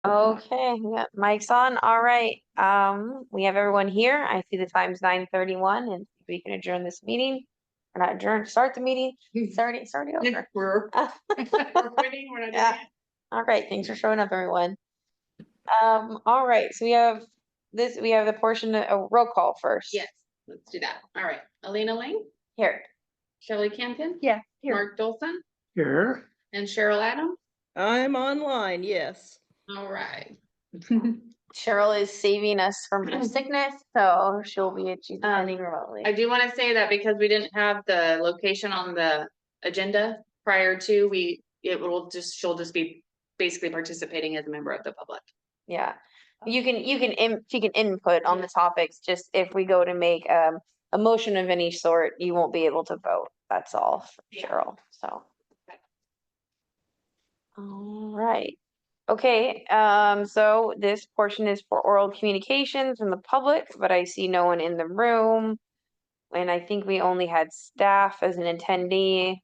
Okay, yeah, mic's on. All right. We have everyone here. I see the time's 9:31 and we can adjourn this meeting. Or not adjourn, start the meeting. It's already over. We're quitting, we're not doing Yeah. it. All right, thanks for showing up, everyone. All right, so we have the portion of roll call first. Yes, let's do that. All right. Alina Lang, Here. Shelley Campton, Yeah, here. Mark Dolson, Here. and Cheryl Adams. I'm online, yes. All right. Cheryl is saving us from her sickness, so she's attending remotely. I do want to say that because we didn't have the location on the agenda prior to, she'll just be basically participating as a member of the public. Yeah, she can input on the topics, just if we go to make a motion of any sort, you won't be able to vote. That's all for Yeah. Cheryl, so. All right. Okay, so this portion is for oral communications from the public, but I see no one in the room. And I think we only had staff as an attendee.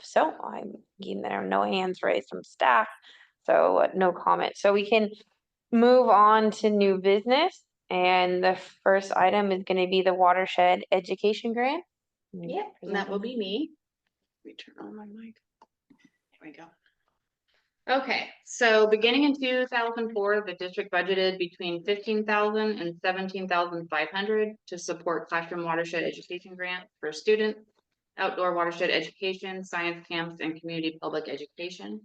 So I'm getting there are no hands raised from staff, so no comment. So we can move on to new business. And the first item is going to be the watershed education grant. Yeah, and that will be me. Let me turn on my mic. There we go. Okay, so beginning in 2004, the district budgeted between 15,000 and 17,500 to support classroom watershed education grants for students, outdoor watershed education, science camps, and community public education.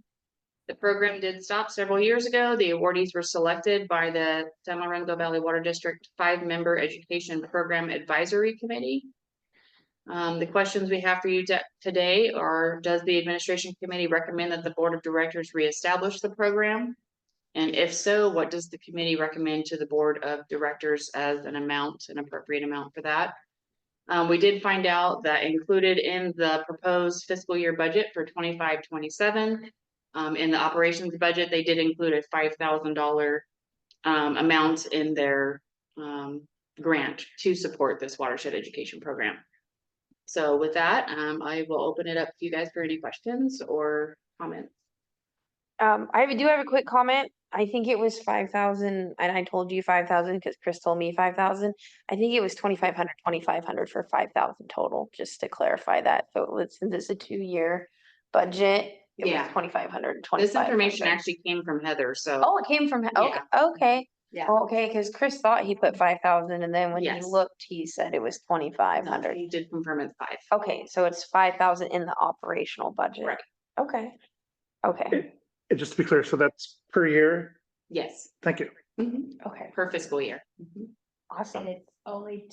The program did stop several years ago. The awardees were selected by the San Lorenzo Valley Water District 5-member Education Program Advisory Committee. The questions we have for you today are, does the administration committee recommend that the board of directors reestablish the program? And if so, what does the committee recommend to the board of directors as an appropriate amount for that? We did find out that included in the proposed fiscal year budget for 25-27, in the operations budget, they did include a $5,000 amount in their grant to support this watershed education program. So with that, I will open it up to you guys for any questions or comments. I do have a quick comment. I think it was 5,000 and I told you 5,000 because Chris told me 5,000. I think it was 2,500 for 5,000 total, just to clarify that. So since it's a 2-year budget, it was 2,500, This information actually came from Heather, so. Oh, it came from, okay. Yeah. Okay, because Chris thought he put 5,000 and then when he Yes. looked, he said it was 2,500. He did confirm it's 5. Okay, so it's 5,000 in the operational budget. Right. Okay. Okay, And just to be clear, so that's per year? Yes. Thank you. okay, Per fiscal year. awesome. And it's only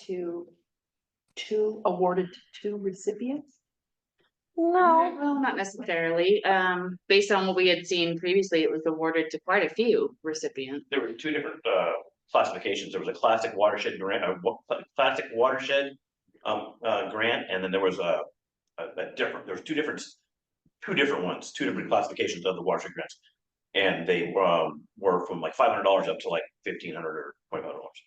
awarded to 2 recipients? No, Well, not necessarily. Based on what we had seen previously, it was awarded to quite a few recipients. There were 2 different classifications. There was a classic watershed grant, grant, and then there was a different. There was two different ones, 2 different classifications of the watershed grants, and they were from like $500 up to like $1,500 or $2,500.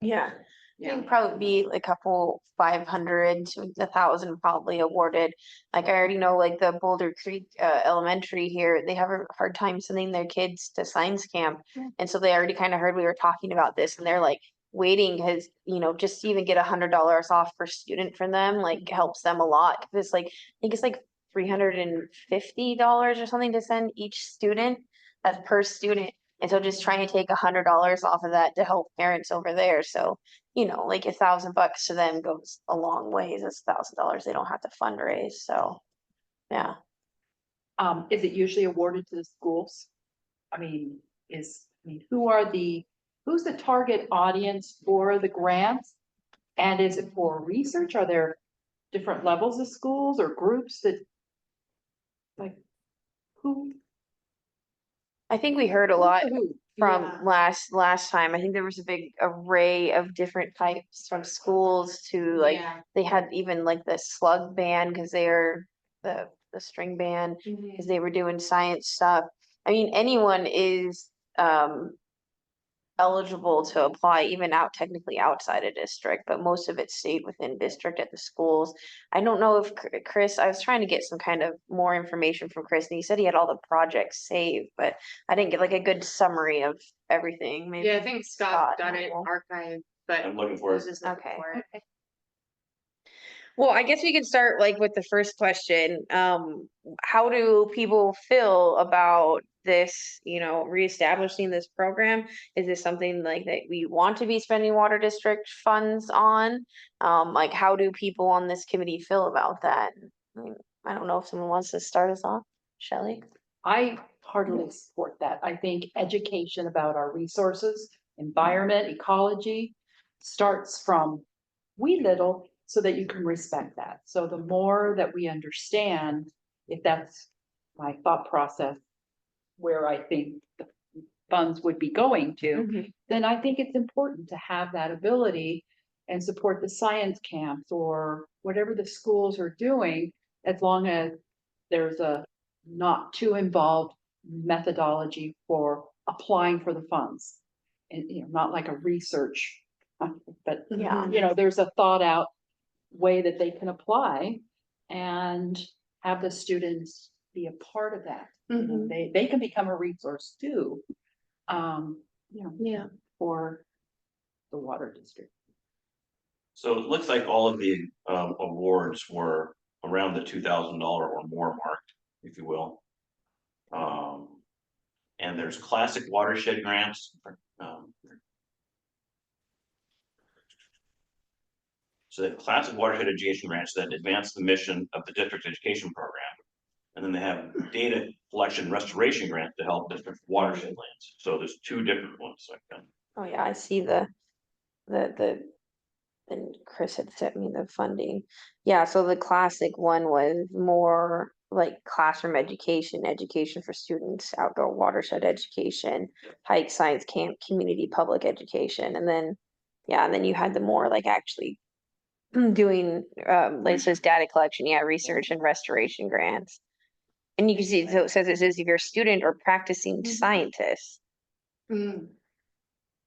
yeah. I Yeah. think probably be a couple 500 to 1,000 probably awarded. Like I already know, like the Boulder Creek Elementary here, they have a hard time sending their kids to science camp, and so they already kind of heard we were talking about this, and they're like waiting because just to even get $100 off per student for them like helps them a lot. Because it's like I think it's like $350 or something to send each student. That's per student. And so just trying to take $100 off of that to help parents over there. So, like $1,000 to them goes a long ways. It's $1,000 they don't have to fundraise. So, yeah. Is it usually awarded to the schools? Who's the target audience for the grants? And is it for research? Are there different levels of schools or groups that, like, who? I think we heard a lot Who? from Yeah. last time. I think there was a big array of different types from schools to like Yeah. they had even like the slug band because they are the string band because they were doing science stuff. I mean, anyone is eligible to apply even out technically outside a district, but most of it stayed within district at the schools. I don't know if Chris, I was trying to get some kind of more information from Chris, and he said he had all the projects saved, but I didn't get like a good summary of everything. Maybe Yeah, I think Scott Scott got it will. archived, but I'm looking I for was it. just looking Okay. for it. Well, I guess we could start like with the first question. How do people feel about this, reestablishing this program? Is this something like that we want to be spending water district funds on? Like how do people on this committee feel about that? I mean, I don't know if someone wants to start us off. Shelley? I heartily support that. I think education about our resources, environment, ecology starts from wee little so that you can respect that. So the more that we understand, if that's my thought process, where I think the funds would be going to, then I think it's important to have that ability and support the science camps or whatever the schools are doing, as long as there's a not too involved methodology for applying for the funds. And, not like a research, but, Yeah. there's a thought out way that they can apply and have the students be a part of that. They can become a resource too, Yeah. for the water district. So it looks like all of the awards were around the $2,000 or more mark, if you will. And there's classic watershed grants. So they have classic watershed education grants that advance the mission of the district education program. And then they have data collection restoration grant to help district watershed lands. So there's two different ones like that. Oh yeah, I see and Chris had sent me the funding. Yeah, so the classic one was more like classroom education, education for students, outdoor watershed education, hike science camp, community public education, and then you had the more like actually doing like it says data collection, research and restoration grants. And you can see, so it says if you're a student or practicing scientist. Mm.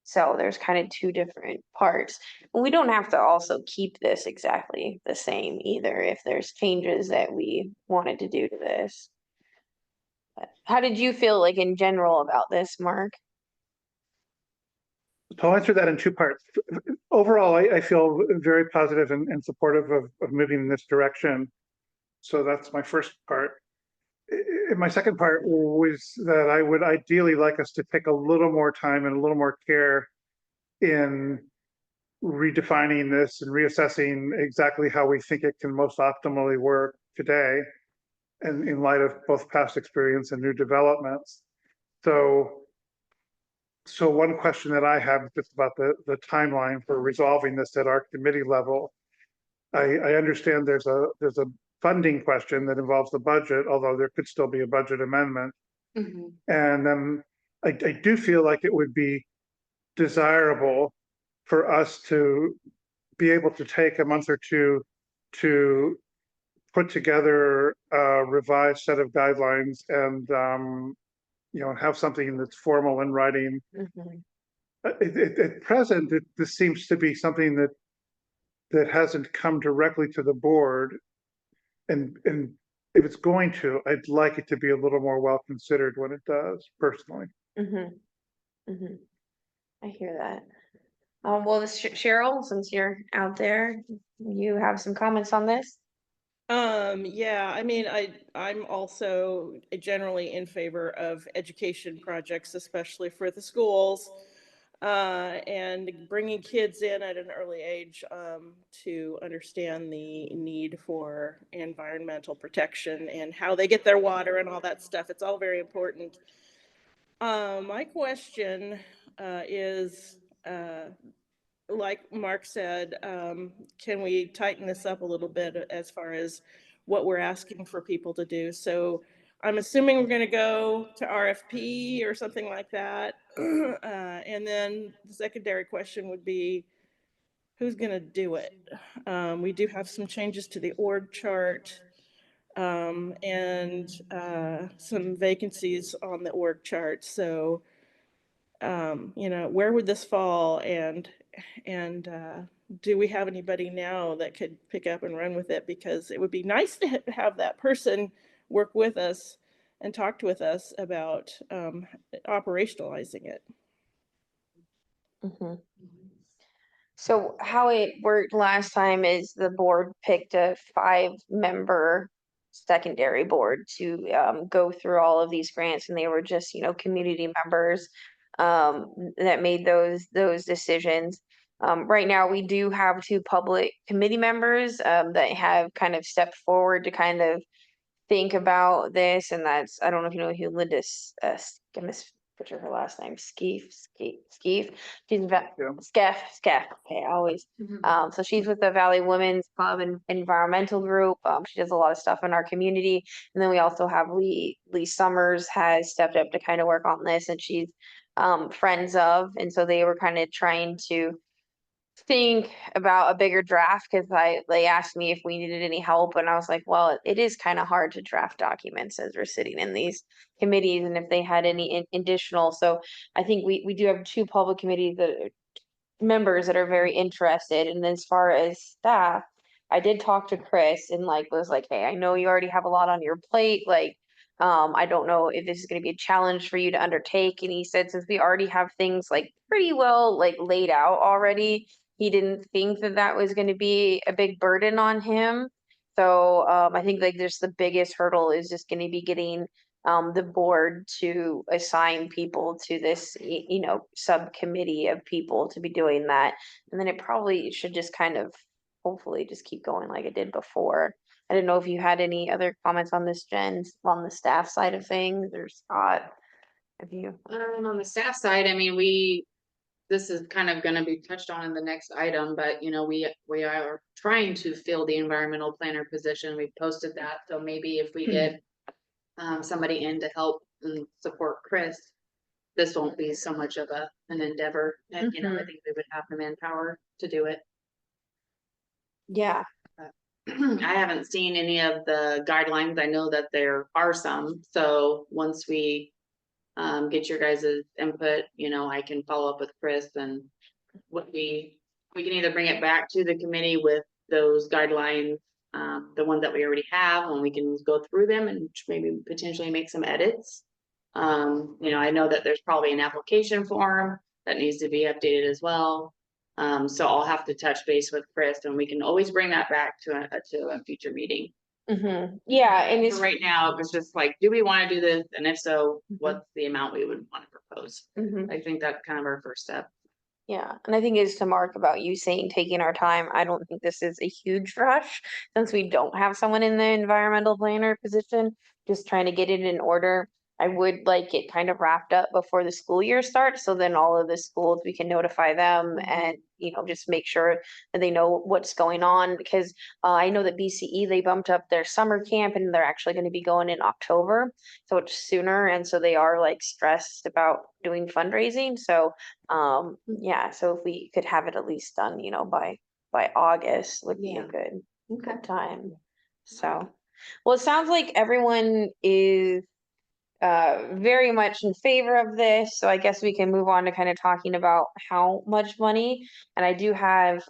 So there's kind of two different parts. We don't have to also keep this exactly the same either if there's changes that we wanted to do to this. But how did you feel like in general about this, Mark? So I'll answer that in two parts. Overall, I feel very positive and supportive of moving in this direction. So that's my first part. My second part was that I would ideally like us to take a little more time and a little more care in redefining this and reassessing exactly how we think it can most optimally work today, and in light of both past experience and new developments. So one question that I have is just about the timeline for resolving this at our committee level. I understand there's a funding question that involves the budget, although there could still be a budget amendment. And I do feel like it would be desirable for us to be able to take a month or two to put together a revised set of guidelines and have something that's formal in writing. At present, this seems to be something that hasn't come directly to the board, and if it's going to, I'd like it to be a little more well considered when it does, personally. I hear that. Well, Cheryl, since you're out there, you have some comments on this? Yeah, I mean, I'm also generally in favor of education projects, especially for the schools, and bringing kids in at an early age, to understand the need for environmental protection and how they get their water and all that stuff. It's all very important. My question, is, like Mark said, can we tighten this up a little bit as far as what we're asking for people to do? So I'm assuming we're going to go to RFP or something like that. And then the secondary question would be, who's going to do it? We do have some changes to the org chart, and some vacancies on the org chart. So you know, where would this fall, and do we have anybody now that could pick up and run with it? Because it would be nice to have that person work with us and talk with us about operationalizing it. Mhm. So how it worked last time is the board picked a 5-member secondary board to go through all of these grants, and they were just, you know, community members that made those decisions. Right now, we do have 2 public committee members that have kind of stepped forward to kind of think about this, and that's, I don't know if you know who Linda, I misbutcher her last name, Skeef. She's Yeah. Skeff, okay, I always, so she's with the Valley Women's Club and Environmental Group. She does a lot of stuff in our community. And then we also have Lee Summers has stepped up to kind of work on this, and she's friends of, and so they were kind of trying to think about a bigger draft, because they asked me if we needed any help, and I was like, well, it is kind of hard to draft documents as we're sitting in these committees, and if they had any additional. So I think we do have 2 public committees that are members that are very interested. And as far as staff, I did talk to Chris and like was like, hey, I know you already have a lot on your plate, like I don't know if this is going to be a challenge for you to undertake. And he said, since we already have things like pretty well like laid out already, he didn't think that that was going to be a big burden on him. So I think like just the biggest hurdle is just going to be getting the board to assign people to this, you know, subcommittee of people to be doing that. And then it probably should just kind of hopefully just keep going like it did before. I didn't know if you had any other comments on this, Jen, on the staff side of things, or Scott, if you. On the staff side, I mean, this is kind of gonna be touched on in the next item, but you know, we are trying to fill the environmental planner position. We posted that, so maybe if we get somebody in to help and support Chris, this won't be so much of an endeavor. And you know, I think we would have the manpower to do it. Yeah. I haven't seen any of the guidelines. I know that there are some, so once we get your guys' input, you know, I can follow up with Chris, and what we can either bring it back to the committee with those guidelines, the ones that we already have, and we can go through them and maybe potentially make some edits. You know, I know that there's probably an application form that needs to be updated as well. So I'll have to touch base with Chris, and we can always bring that back to a future meeting. Yeah, and it's For right now, it was just like, do we want to do this? And if so, what's the amount we would want to propose? I think that's kind of our first step. yeah, and I think it's to Mark about you saying taking our time. I don't think this is a huge rush since we don't have someone in the environmental planner position, just trying to get it in order. I would like it kind of wrapped up before the school year starts, so then all of the schools, we can notify them and, you know, just make sure that they know what's going on, because I know that BCE, they bumped up their summer camp and they're actually going to be going in October, so it's sooner, and so they are like stressed about doing fundraising. So yeah, so if we could have it at least done, you know, by August would be a good time. So, well, it sounds like everyone is very much in favor of this, so I guess we can move on to kind of talking about how much money. And I do have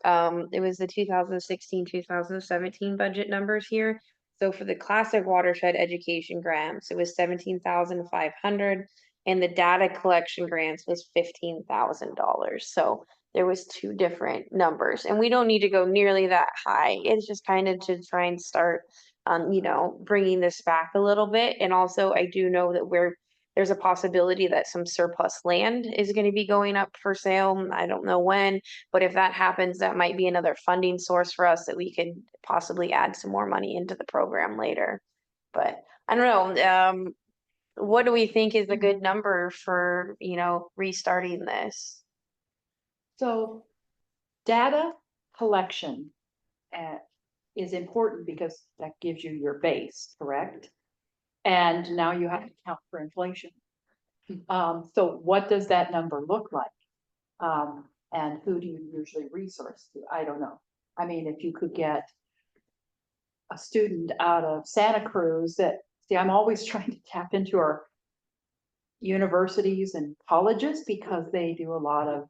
it was the 2016-2017 budget numbers here. So for the classic watershed education grants, it was 17,500, and the data collection grants was $15,000. So there was 2 different numbers, and we don't need to go nearly that high. It's just kind of to try and start you know, bringing this back a little bit. And also, I do know that there's a possibility that some surplus land is going to be going up for sale. I don't know when, but if that happens, that might be another funding source for us that we could possibly add some more money into the program later. But I don't know. What do we think is a good number for, you know, restarting this? So data collection is important because that gives you your base, correct? And now you have to account for inflation. So what does that number look like? And who do you usually resource to? I don't know. I mean, if you could get a student out of Santa Cruz that, see, I'm always trying to tap into our universities and colleges because they do a lot of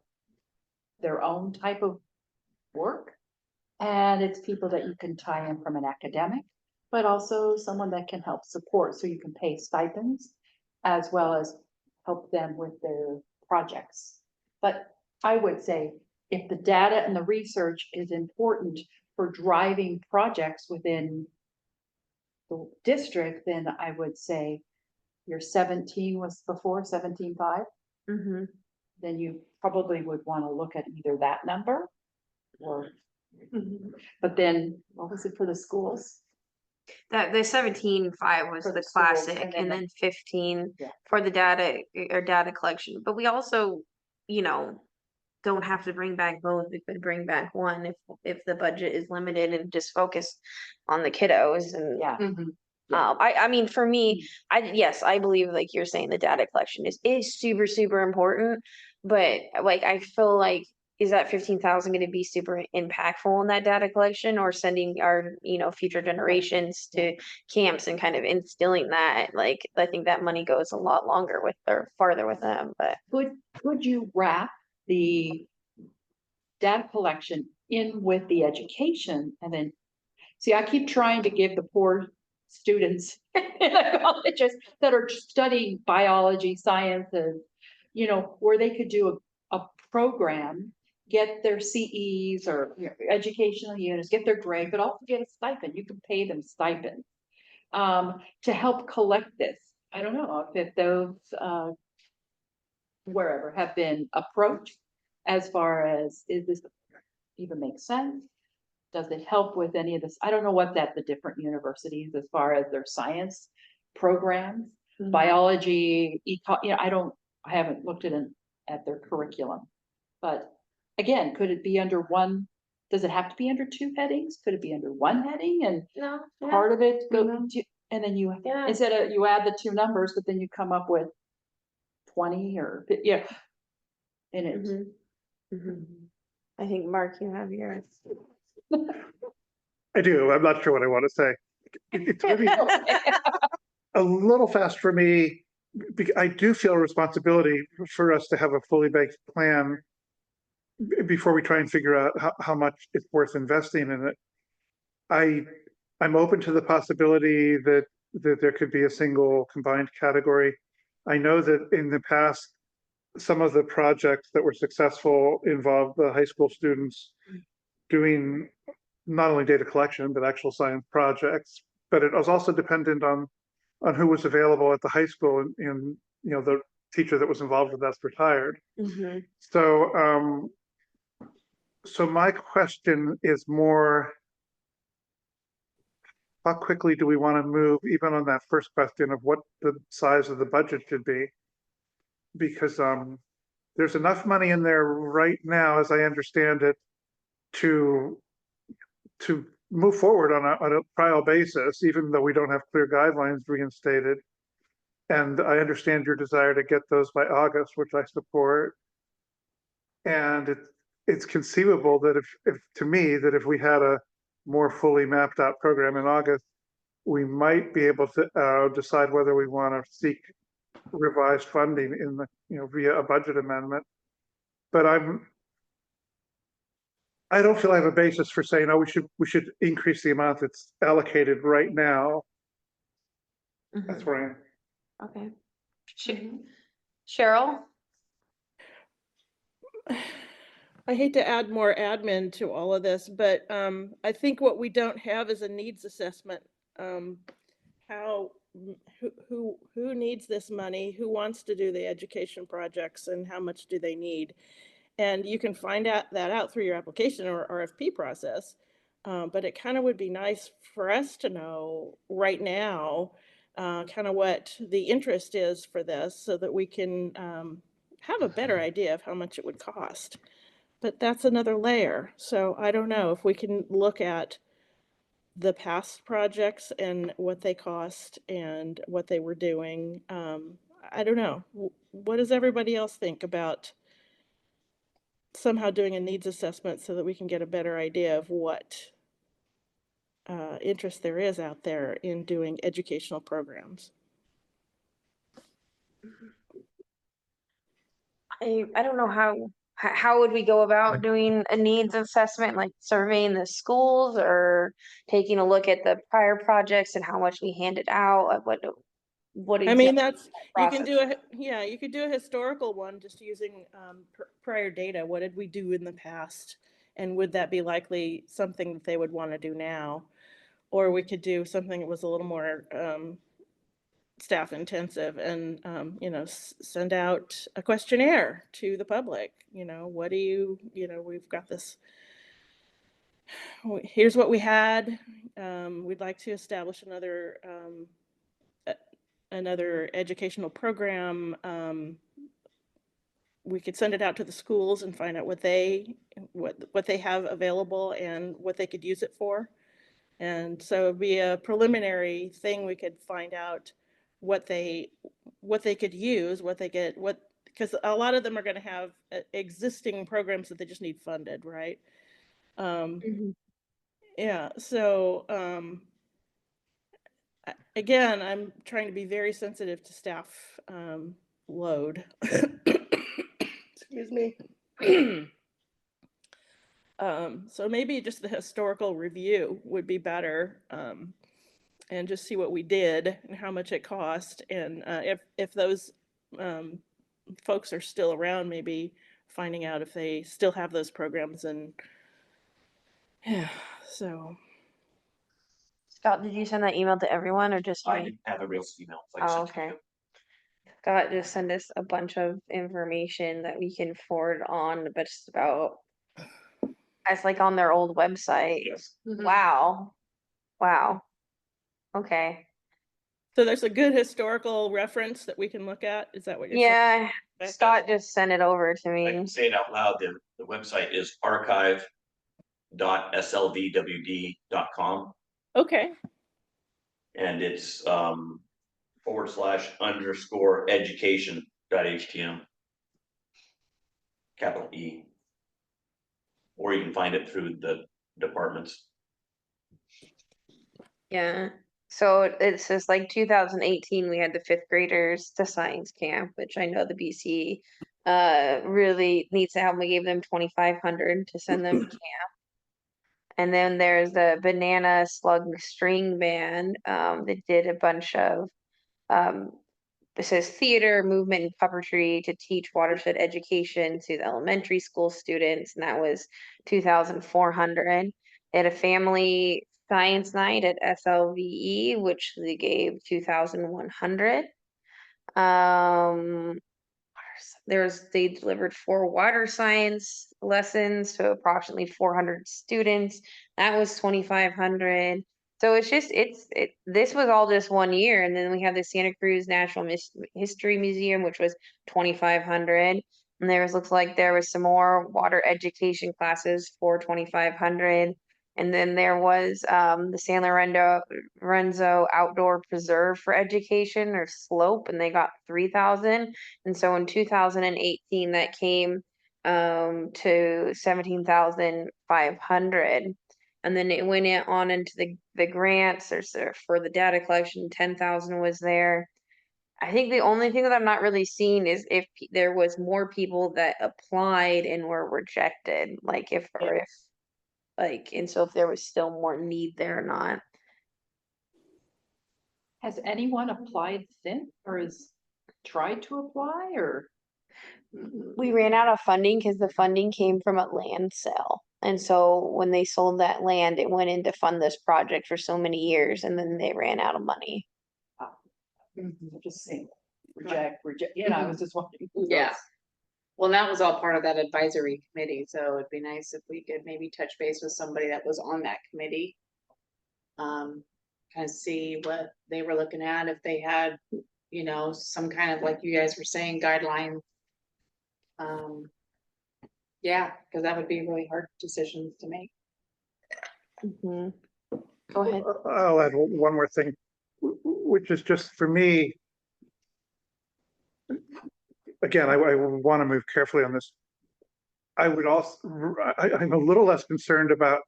their own type of work. And it's people that you can tie in from an academic, but also someone that can help support, so you can pay stipends as well as help them with their projects. But I would say if the data and the research is important for driving projects within the district, then I would say your 17 was before 17.5, Mm-hmm. then you probably would want to look at either that number or, but then what was it for the schools? That the 17.5 was For the the schools, classic, and and then then 15 Yeah. for the data or data collection. But we also, you know, don't have to bring back both. We could bring back one if the budget is limited and just focus on the kiddos. And Yeah. I mean, for me, yes, I believe like you're saying, the data collection is super super important. But like I feel like, is that 15,000 going to be super impactful in that data collection, or sending our, you know, future generations to camps and kind of instilling that? Like, I think that money goes a lot longer with, or farther with them. But Could you wrap the data collection in with the education and then, see, I keep trying to give the poor students in the colleges that are studying biology, sciences, you know, where they could do a program, get their CEs or educational units, get their grade, but also get a stipend. You can pay them stipends to help collect this. I don't know if those wherever have been approached as far as, is this even make sense? Does it help with any of this? I don't know what the different universities as far as their science programs, biology, you know, I haven't looked at their curriculum. But again, could it be under one? Does it have to be under two headings? Could it be under one heading and no, part of it go Mhm. to, and then you, Yeah. instead of, you add the two numbers, but then you come up with 20 or, yeah. And it, I think Mark, you have yours. I do. I'm not sure what I want to say. It's maybe a little fast for me. I do feel a responsibility for us to have a fully baked plan before we try and figure out how much it's worth investing in it. I'm open to the possibility that there could be a single combined category. I know that in the past, some of the projects that were successful involved the high school students doing not only data collection, but actual science projects. But it was also dependent on who was available at the high school, and you know, the teacher that was involved with that's retired. So so my question is more, how quickly do we want to move, even on that first question of what the size of the budget should be? Because there's enough money in there right now, as I understand it, to move forward on a trial basis, even though we don't have clear guidelines reinstated. And I understand your desire to get those by August, which I support. And it's conceivable that if to me, that if we had a more fully mapped out program in August, we might be able to decide whether we want to seek revised funding in the, you know, via a budget amendment. But I don't feel I have a basis for saying, oh, we should increase the amount that's allocated right now. That's where I am. Okay. Cheryl? I hate to add more admin to all of this, but I think what we don't have is a needs assessment. How, who needs this money? Who wants to do the education projects, and how much do they need? And you can find that out through your application or RFP process. But it kind of would be nice for us to know right now, kind of what the interest is for this, so that we can have a better idea of how much it would cost. But that's another layer. So I don't know if we can look at the past projects and what they cost and what they were doing. I don't know. What does everybody else think about somehow doing a needs assessment so that we can get a better idea of what interest there is out there in doing educational programs? I don't know how would we go about doing a needs assessment, like surveying the schools or taking a look at the prior projects and how much we handed out? What I mean, exactly that's, you can process? do yeah, you could do a historical one just using prior data. What did we do in the past? And would that be likely something that they would want to do now? Or we could do something that was a little more staff intensive and, you know, send out a questionnaire to the public. You know, what do you know, we've got this, here's what we had. We'd like to establish another educational program. We could send it out to the schools and find out what they have available and what they could use it for. And so it'd be a preliminary thing. We could find out what they could use, because a lot of them are going to have existing programs that they just need funded, right? Mhm. Yeah. So again, I'm trying to be very sensitive to staff load. Excuse me. So maybe just the historical review would be better, and just see what we did and how much it cost, and if those folks are still around, maybe finding out if they still have those programs, and yeah. So Scott, did you send that email to everyone or just I me? didn't have a real email. Oh, okay. Scott just send us a bunch of information that we can forward on, but just about, it's like on their old website. Yes. Mhm. Wow. Wow. Okay. so there's a good historical reference that we can look at. Is that what you're saying? Yeah, Okay. Scott just sent it over to I me. can say it out loud. The website is archive.slvwd.com. Okay. And it's /_education.htm. Capital E. Or you can find it through the departments. Yeah. So it says like 2018, we had the fifth graders to science camp, which I know the BC really needs to help. We gave them 2,500 to send them to camp. And then there's the Banana Slug String Band that did a bunch of it says theater, movement, and puppetry to teach watershed education to the elementary school students, and that was 2,400. They had a family science night at SLVE, which they gave 2,100. They delivered 4 water science lessons to approximately 400 students. That was 2,500. So it's just this was all just 1 year, and then we have the Santa Cruz National History Museum, which was 2,500. And looks like there was some more water education classes for 2,500. And then there was the San Lorenzo Outdoor Preserve for Education or SLOPE, and they got 3,000. And so in 2018, that came to 17,500. And then it went on into the grants. For the data collection, 10,000 was there. I think the only thing that I'm not really seeing is if there was more people that applied and were rejected, like if and so if there was still more need there or not. Has anyone applied since or has tried to apply or? We ran out of funding because the funding came from a land sale. And so when they sold that land, it went in to fund this project for so many years and then they ran out of money. Just saying, reject, I was just wondering. who Yeah. knows. Well, that was all part of that advisory committee, so it'd be nice if we could maybe touch base with somebody that was on that committee. Kind of see what they were looking at, if they had, you know, some kind of, like you guys were saying, guidelines. Yeah, because that would be really hard decisions to make. Mhm. Go ahead. I'll add one more thing, which is just for me. Again, I want to move carefully on this. I would also, I'm a little less concerned about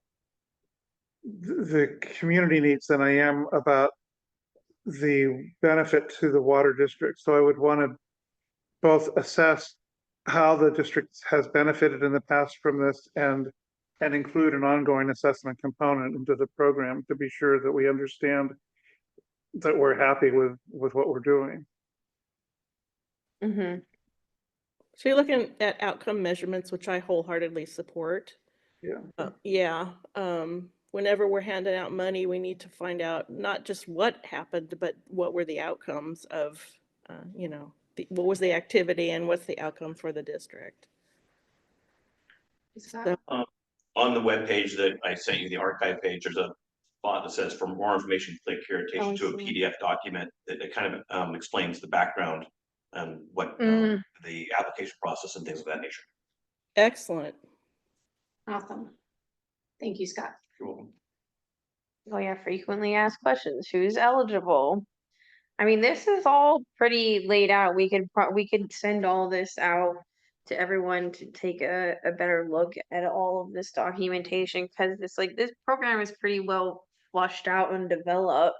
the community needs than I am about the benefit to the water district. So I would want to both assess how the district has benefited in the past from this and include an ongoing assessment component into the program to be sure that we understand that we're happy with what we're doing. Mm-hmm. So you're looking at outcome measurements, which I wholeheartedly support. Yeah. Yeah, whenever we're handing out money, we need to find out not just what happened, but what were the outcomes of, you know, what was the activity and what's the outcome for the district. So, On the webpage that I sent you, the archive page, there's a spot that says for more information, click here. It takes Oh, I you to a see. PDF document that kind of explains the background and what the application process and things of that nature. excellent. Awesome. Thank you, Scott. You're welcome. Oh yeah, frequently asked questions. Who's eligible? I mean, this is all pretty laid out. We could send all this out to everyone to take a better look at all of this documentation because this program is pretty well flushed out and developed.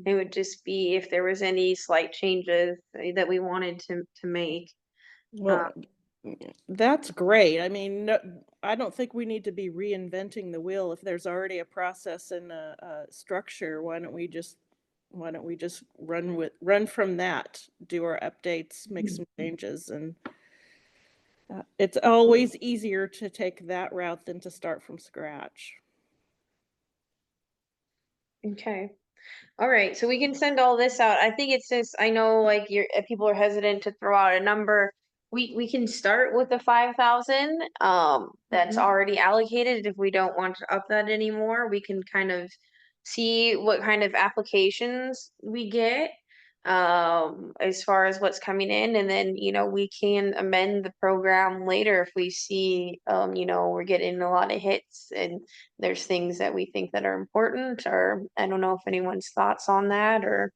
It would just be if there was any slight changes that we wanted to make. Well, that's great. I mean, no, I don't think we need to be reinventing the wheel if there's already a process and a structure. Why don't we just run from that, do our updates, make some changes, and it's always easier to take that route than to start from scratch. Okay. All right, so we can send all this out. I think it's just, I know like people are hesitant to throw out a number. We can start with the 5,000 that's already allocated. If we don't want to up that anymore, we can kind of see what kind of applications we get as far as what's coming in, and then we can amend the program later if we see we're getting a lot of hits and there's things that we think that are important. Or I don't know if anyone's thoughts on that. Or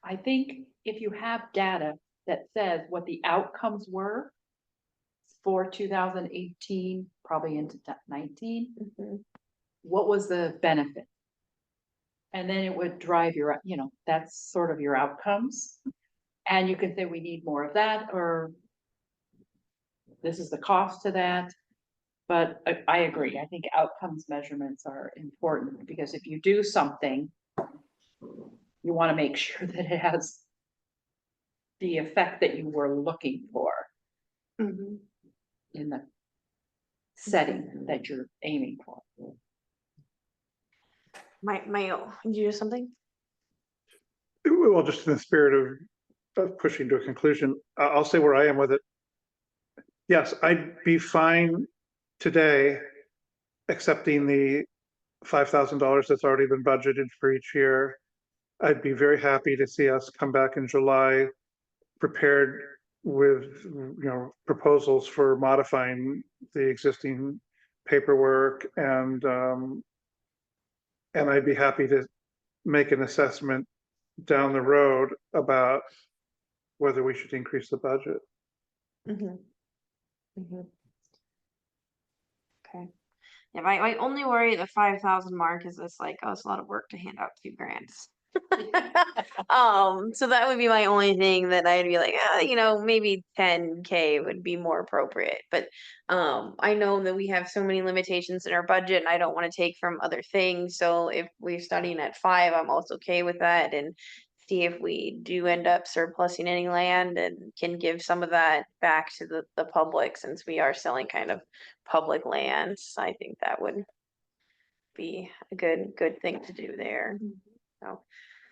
I think if you have data that says what the outcomes were for 2018, probably into 19, what was the benefit? And then it would drive your, that's sort of your outcomes. And you can say we need more of that, or this is the cost to that. But I agree. I think outcomes measurements are important because if you do something, you want to make sure that it has the effect that you were looking for in the setting that you're aiming for. did you do something? Well, just in the spirit of pushing to a conclusion, I'll say where I am with it. Yes, I'd be fine today accepting the $5,000 that's already been budgeted for each year. I'd be very happy to see us come back in July prepared with proposals for modifying the existing paperwork, and I'd be happy to make an assessment down the road about whether we should increase the budget. Okay. Yeah, my only worry at the 5,000 mark is it's like, oh, it's a lot of work to hand out 2 grants. So that would be my only thing that I'd be like, maybe 10K would be more appropriate. But I know that we have so many limitations in our budget and I don't want to take from other things. So if we're studying at 5, I'm also okay with that, and see if we do end up surplusing any land and can give some of that back to the public, since we are selling kind of public lands. I think that would be a good thing to do there. So,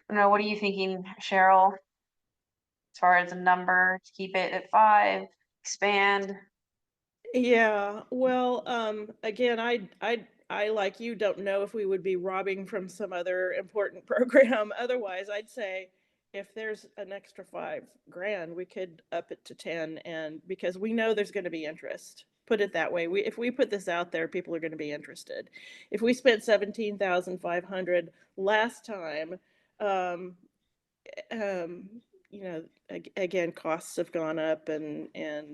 I don't know, what are you thinking, Cheryl? As far as a number, to keep it at 5, expand? Yeah, well, again, I like you don't know if we would be robbing from some other important program. Otherwise, I'd say if there's an extra $5,000, we could up it to 10, and because we know there's going to be interest. Put it that way. If we put this out there, people are going to be interested. If we spent 17,500 last time, again, costs have gone up, and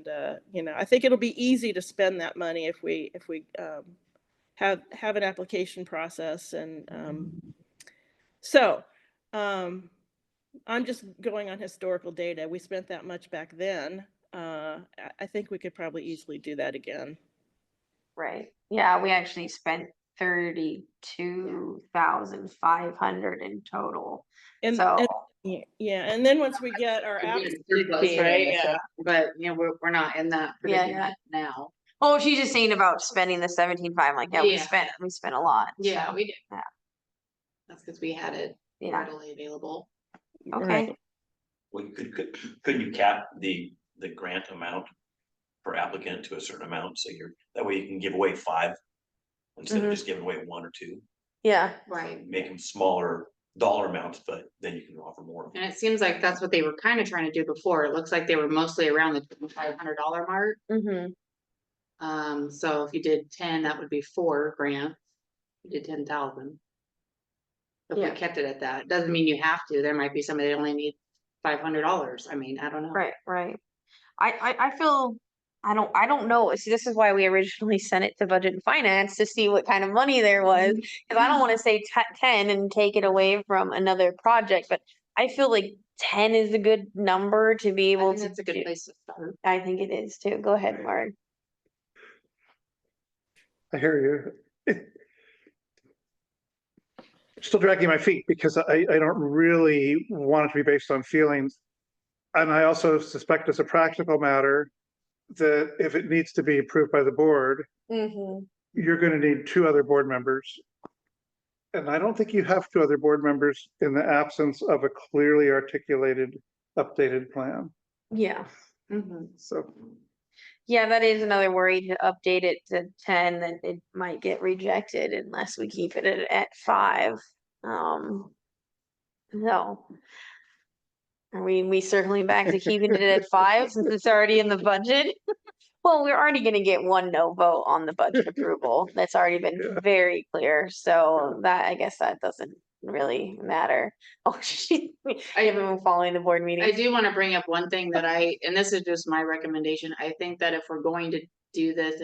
I think it'll be easy to spend that money if we have an application process, and so I'm just going on historical data. We spent that much back then. I think we could probably easily do that again. Right. Yeah, we actually spent 32,500 in total. And, So, yeah, and then once we get our apps, Surplus, right, yeah. But, you know, we're not in that Yeah, predicament now. oh, she's just saying about spending the 17.5. Like, yeah, we Yeah. spent a lot. Yeah, so, we did. Yeah. That's because we had it Yeah. readily available. Okay. Right. Well, could you cap the grant amount per applicant to a certain amount, so that way you can give away 5 instead Mhm. of just giving away 1 or 2, Yeah. Right. make them smaller dollar amounts, but then you can offer more. And it seems like that's what they were kind of trying to do before. It looks like they were mostly around the $2,500 mark. Mm-hmm. So if you did 10, that would be 4 grants. You did 10,000. If we Yeah. kept it at that, doesn't mean you have to. There might be somebody that only needs $500. I mean, I don't know. Right. Right. I feel I don't know. See, this is why we originally sent it to Budget and Finance to see what kind of money there was. Because I don't want to say 10 and take it away from another project, but I feel like 10 is a good number to be I able think to that's a good do. place to start. I think it is too. Go ahead, Mark. I hear you. Still dragging my feet because I don't really want it to be based on feelings. And I also suspect as a practical matter that if it needs to be approved by the board, Mm-hmm. you're going to need 2 other board members. And I don't think you have 2 other board members in the absence of a clearly articulated, updated plan. Yeah. So Yeah, that is another worry to update it to 10, then it might get rejected unless we keep it at 5. No. Are we circling back to keeping it at 5 since it's already in the budget? Well, we're already gonna get 1 no vote on the budget approval. That's already been Yeah. very clear, so that, I guess that doesn't really matter. Oh, I haven't been following the board I meetings. do want to bring up one thing that and this is just my recommendation. I think that if we're going to do this,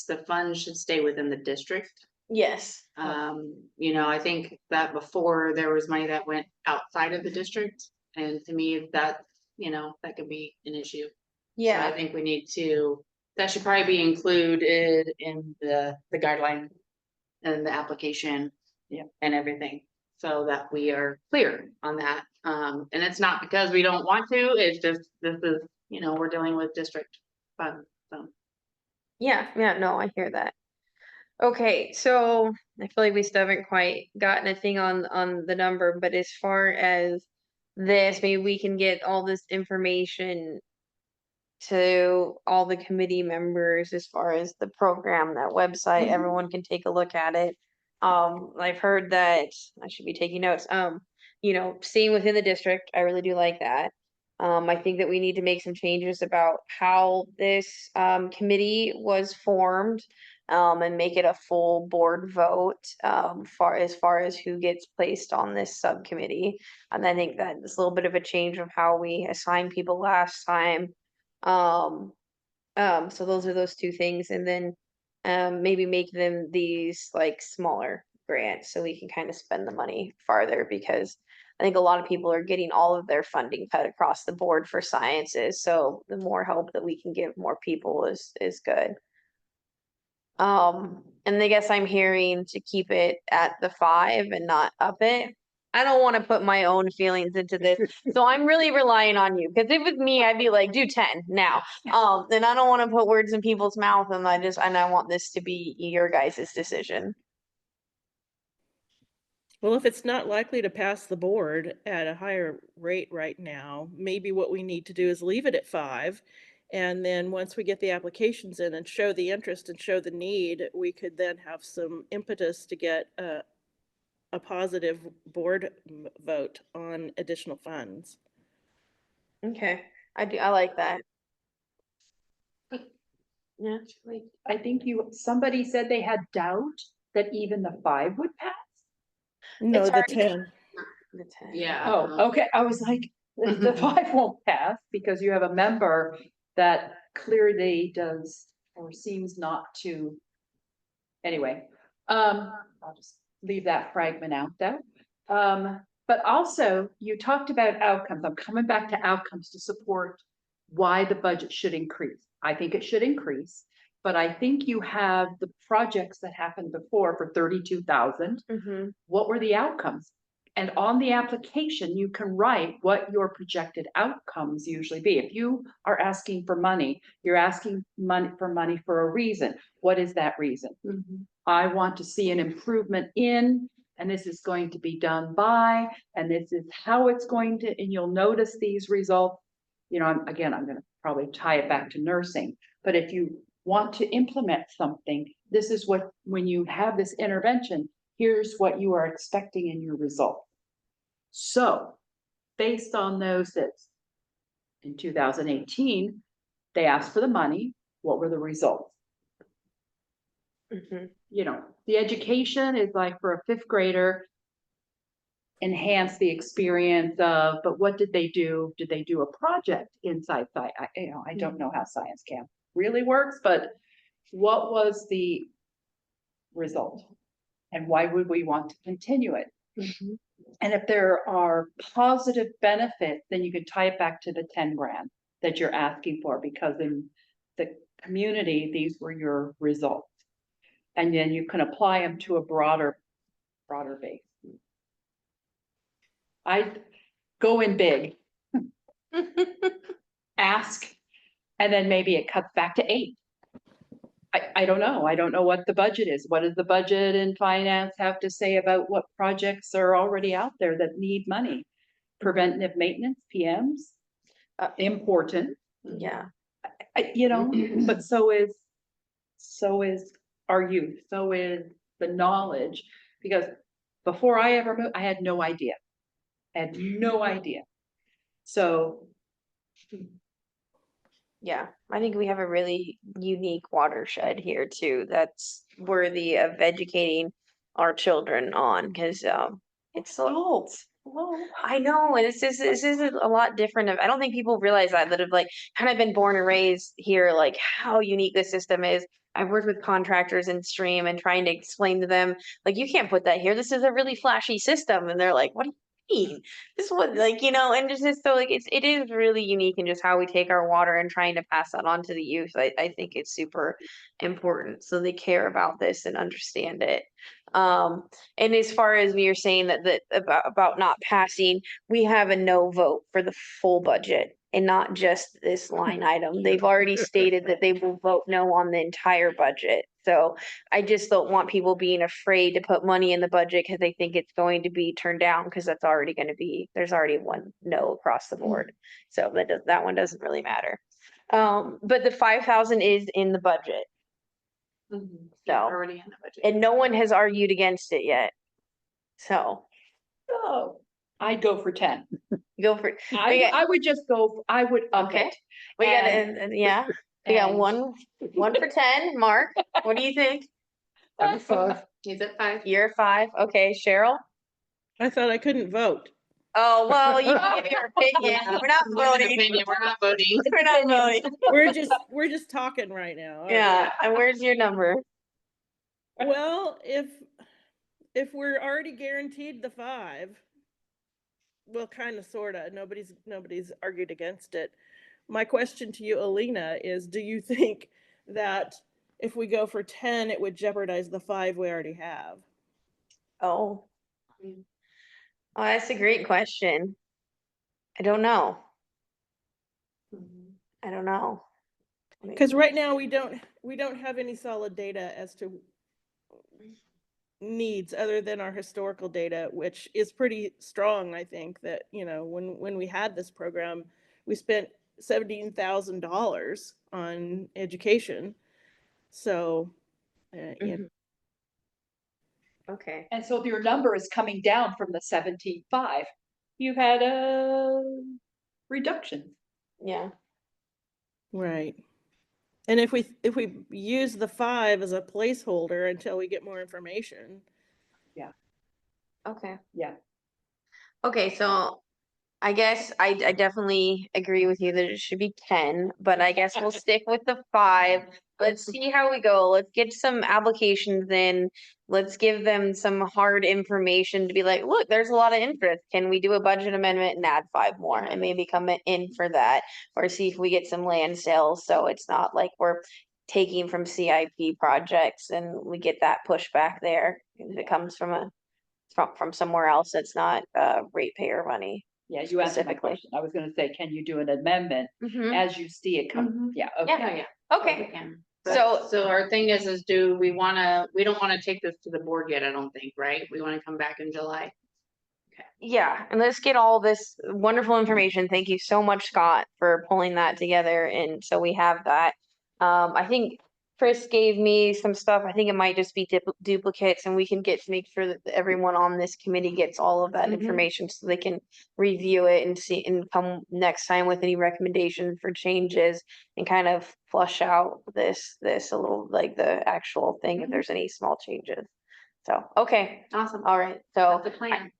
the funds should stay within the district. Yes. You know, I think that before there was money that went outside of the district. And to me, that, you know, that could be an issue. So Yeah. I think we need to, that should probably be included in the guideline and the application. Yeah. And everything, so that we are clear on that. And it's not because we don't want to, it's just, this is, you know, we're dealing with district funds, so. Yeah, no, I hear that. Okay, so I feel like we still haven't quite gotten a thing on the number, but as far as this, maybe we can get all this information to all the committee members as far as the program, that website, Mhm. everyone can take a look at it. I've heard that I should be taking notes. You know, staying within the district, I really do like that. I think that we need to make some changes about how this committee was formed, and make it a full board vote, far as who gets placed on this subcommittee. And I think that it's a little bit of a change of how we assigned people last time. Um, so those are those 2 things, and then maybe make them these like smaller grants so we can kind of spend the money farther, because I think a lot of people are getting all of their funding cut across the board for sciences. So the more help that we can give more people is good. And I guess I'm hearing to keep it at the 5 and not up it. I don't want to put my own feelings into this, so I'm really relying on you. Because if it's me, I'd be like, do 10 now. And I don't want to put words in people's mouth, and I want this to be your guys' decision. Well, if it's not likely to pass the board at a higher rate right now, maybe what we need to do is leave it at 5. And then once we get the applications in and show the interest and show the need, we could then have some impetus to get a positive board vote on additional funds. Okay, I like that. Yeah. I think somebody said they had doubt that even the 5 would pass. No, It's the already- 10. The 10. Yeah. Oh, okay, I was like, the 5 won't pass because you have a member that clearly does or seems not to. Anyway, I'll just leave that fragment out there. But also you talked about outcomes. I'm coming back to outcomes to support why the budget should increase. I think it should increase, but I think you have the projects that happened before for 32,000. Mhm. What were the outcomes? And on the application, you can write what your projected outcomes usually be. If you are asking for money, you're asking money for a reason. What is that reason? I want to see an improvement in, and this is going to be done by, and this is how it's going to, and you'll notice these results. You know, I'm gonna probably tie it back to nursing, but if you want to implement something, this is what, when you have this intervention, here's what you are expecting in your result. So, based on those that in 2018, they asked for the money, what were the results? Mhm. You know, the education is like for a fifth grader, enhance the experience of, but what did they do? Did they do a project inside science? I don't know how science camp really works, but what was the result? And why would we want to continue it? Mhm. And if there are positive benefits, then you could tie it back to the 10 grand that you're asking for, because in the community, these were your results. And then you can apply them to a broader base. I'd go in big, ask, and then maybe it cuts back to 8. I don't know. I don't know what the budget is. What does the budget and finance have to say about what projects are already out there that need money? Preventative maintenance, PMs, important, Yeah. you know, but so is our youth, so is the knowledge, because before I ever moved, I had no idea. I had no idea. So, Yeah, I think we have a really unique watershed here too, that's worthy of educating our children on, because it's so. adults, hello. I know, and this is a lot different. I don't think people realize that have like kind of been born and raised here, like how unique the system is. I've worked with contractors in Stream and trying to explain to them, like, you can't put that here. This is a really flashy system, and they're like, "What do you mean? This is what, like, you know?" And just so like it is really unique in just how we take our water and trying to pass that on to the youth. I think it's super important, so they care about this and understand it. And as far as we were saying that about not passing, we have a no vote for the full budget and not just this line item. They've already stated that they will vote no on the entire budget. So I just don't want people being afraid to put money in the budget because they think it's going to be turned down, because that's already going to be, there's already one no across the board. So that one doesn't really matter. But the 5,000 is in the budget. So, Already in the budget. and no one has argued against it yet. So Oh, I'd go for 10. go for it. We got, I would just go, I would up okay. it. We got, And- and yeah, we got and- one for 10. Mark, what do you think? I'm a 5. He's at 5. You're a 5. Okay, Cheryl. I thought I couldn't vote. Oh, well, you can give your opinion. We're not voting. We're not voting. We're not voting. We're just talking right now. Yeah, and where's your number? Well, if we're already guaranteed the 5, well, kind of, sorta, nobody's argued against it. My question to you, Alina, is do you think that if we go for 10, it would jeopardize the 5 we already have? Oh. Oh, that's a great question. I don't know. I don't know. Because right now we don't have any solid data as to needs other than our historical data, which is pretty strong. I think that, you know, when we had this program, we spent $17,000 on education. So, you know, Okay. And so if your number is coming down from the 17.5, you've had a reduction. Yeah. right. And if we use the 5 as a placeholder until we get more information. Okay. Yeah. Okay, so I guess I definitely agree with you that it should be 10, but I guess we'll stick with the 5. let's see how we go. Let's get some applications in. Let's give them some hard information to be like, look, there's a lot of interest. Can we do a budget amendment and add 5 more and maybe come in for that? Or see if we get some land sales, so it's not like we're taking from CIP projects and we get that pushback there. If it comes from from somewhere else, it's not ratepayer money. Yeah, you answered my Specifically. question. I was gonna say, can you do an amendment Mhm. as you see it come? Mhm. Yeah, Yeah, okay. yeah. Okay, We can. So- So our thing is do we we don't wanna take this to the board yet, I don't think, right? We wanna come back in July. yeah, and let's get all this wonderful information. Thank you so much, Scott, for pulling that together. And so we have that. I think Chris gave me some stuff. I think it might just be duplicates, and we can make sure that everyone on this committee gets all of that Mhm. information so they can review it and see and come next time with any recommendations for changes and kind of flush out this a little, like the actual thing if Mhm. there's any small changes. So, okay, Awesome. all right. So That's the plan.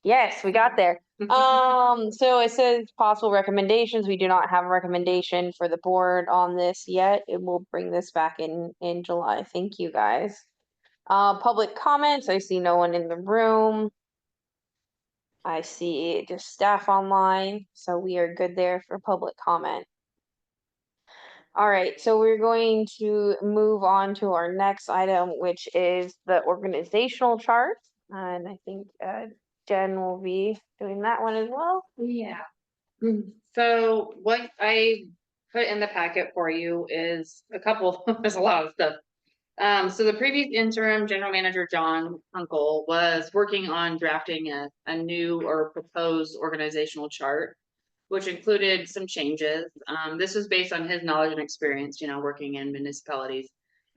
yes, we got there. So it says possible recommendations. We do not have a recommendation for the board on this yet. It will bring this back in July. Thank you, guys. Public comments. I see no one in the room. I see just staff online, so we are good there for public comment. All right, so we're going to move on to our next item, which is the organizational chart. And I think Jen will be doing that one as well. Yeah. So what I put in the packet for you is a couple, there's a lot of stuff. So the previous interim general manager, John Kunkel, was working on drafting a new or proposed organizational chart, which included some changes. This was based on his knowledge and experience, working in municipalities.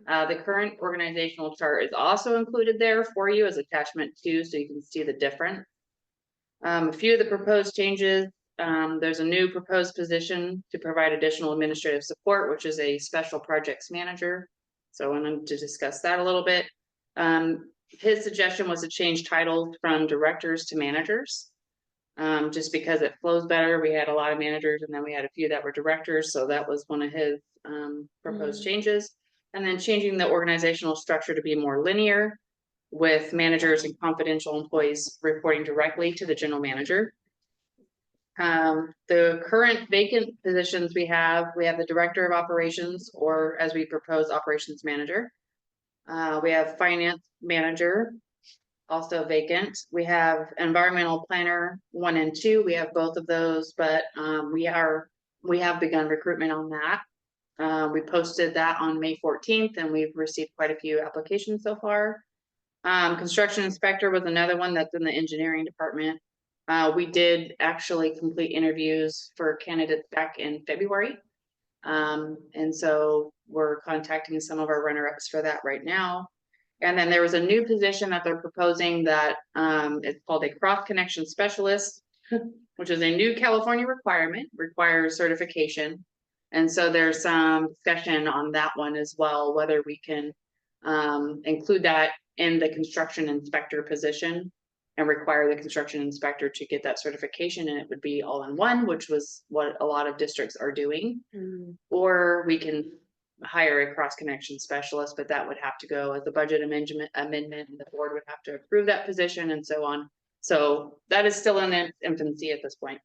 The current organizational chart is also included there for you as attachment 2, so you can see the difference. A few of the proposed changes, there's a new proposed position to provide additional administrative support, which is a special projects manager. So I wanted to discuss that a little bit. His suggestion was to change titles from directors to managers. Just because it flows better. We had a lot of managers and then we had a few that were directors. So that was one of his proposed changes. And then changing the organizational structure to be more linear, with managers and confidential employees reporting directly to the general manager. The current vacant positions we have the director of operations, or as we propose, operations manager. We have finance manager, also vacant. We have environmental planner 1 and 2. We have both of those, but we have begun recruitment on that. We posted that on May 14th and we've received quite a few applications so far. Construction inspector was another one that's in the engineering department. We did actually complete interviews for candidates back in February. And so we're contacting some of our runner-ups for that right now. And then there was a new position that they're proposing that it's called a cross connection specialist, which is a new California requirement, requires certification. And so there's some discussion on that one as well, whether we can include that in the construction inspector position and require the construction inspector to get that certification, and it would be all in one, which was what a lot of districts are doing. Or we can hire a cross connection specialist, but that would have to go as a budget amendment, and the board would have to approve that position and so on. So that is still in its infancy at this point.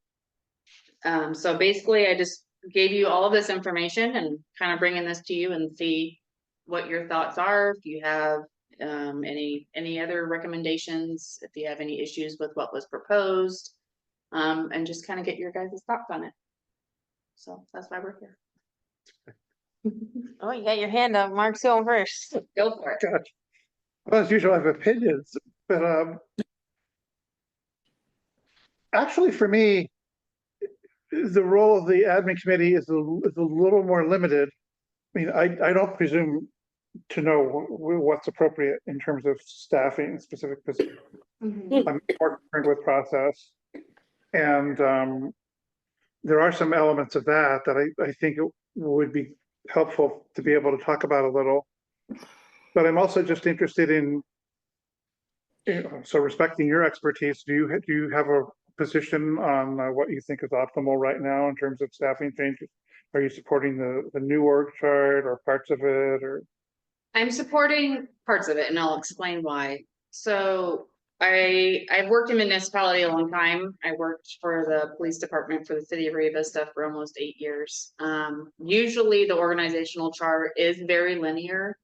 So basically I just gave you all of this information and kind of bringing this to you and see what your thoughts are. If you have any other recommendations, if you have any issues with what was proposed, and just kind of get your guys' thoughts on it. So that's why we're here. Oh, you got your hand up. Mark's going first. Go for it. Gotcha. Well, as usual, I have opinions, but actually, for me, the role of the admin committee is a little more limited. I mean, I don't presume to know what's appropriate in terms of staffing specific positions. I'm more concerned with process. And there are some elements of that I think it would be helpful to be able to talk about a little. But I'm also just interested in, so respecting your expertise, do you have a position on what you think is optimal right now in terms of staffing changes Are you supporting the new org chart or parts of it, or? I'm supporting parts of it and I'll explain why. So I've worked in municipality a long time. I worked for the police department for the city of Rio Vista for almost 8 years. Usually the organizational chart is very linear.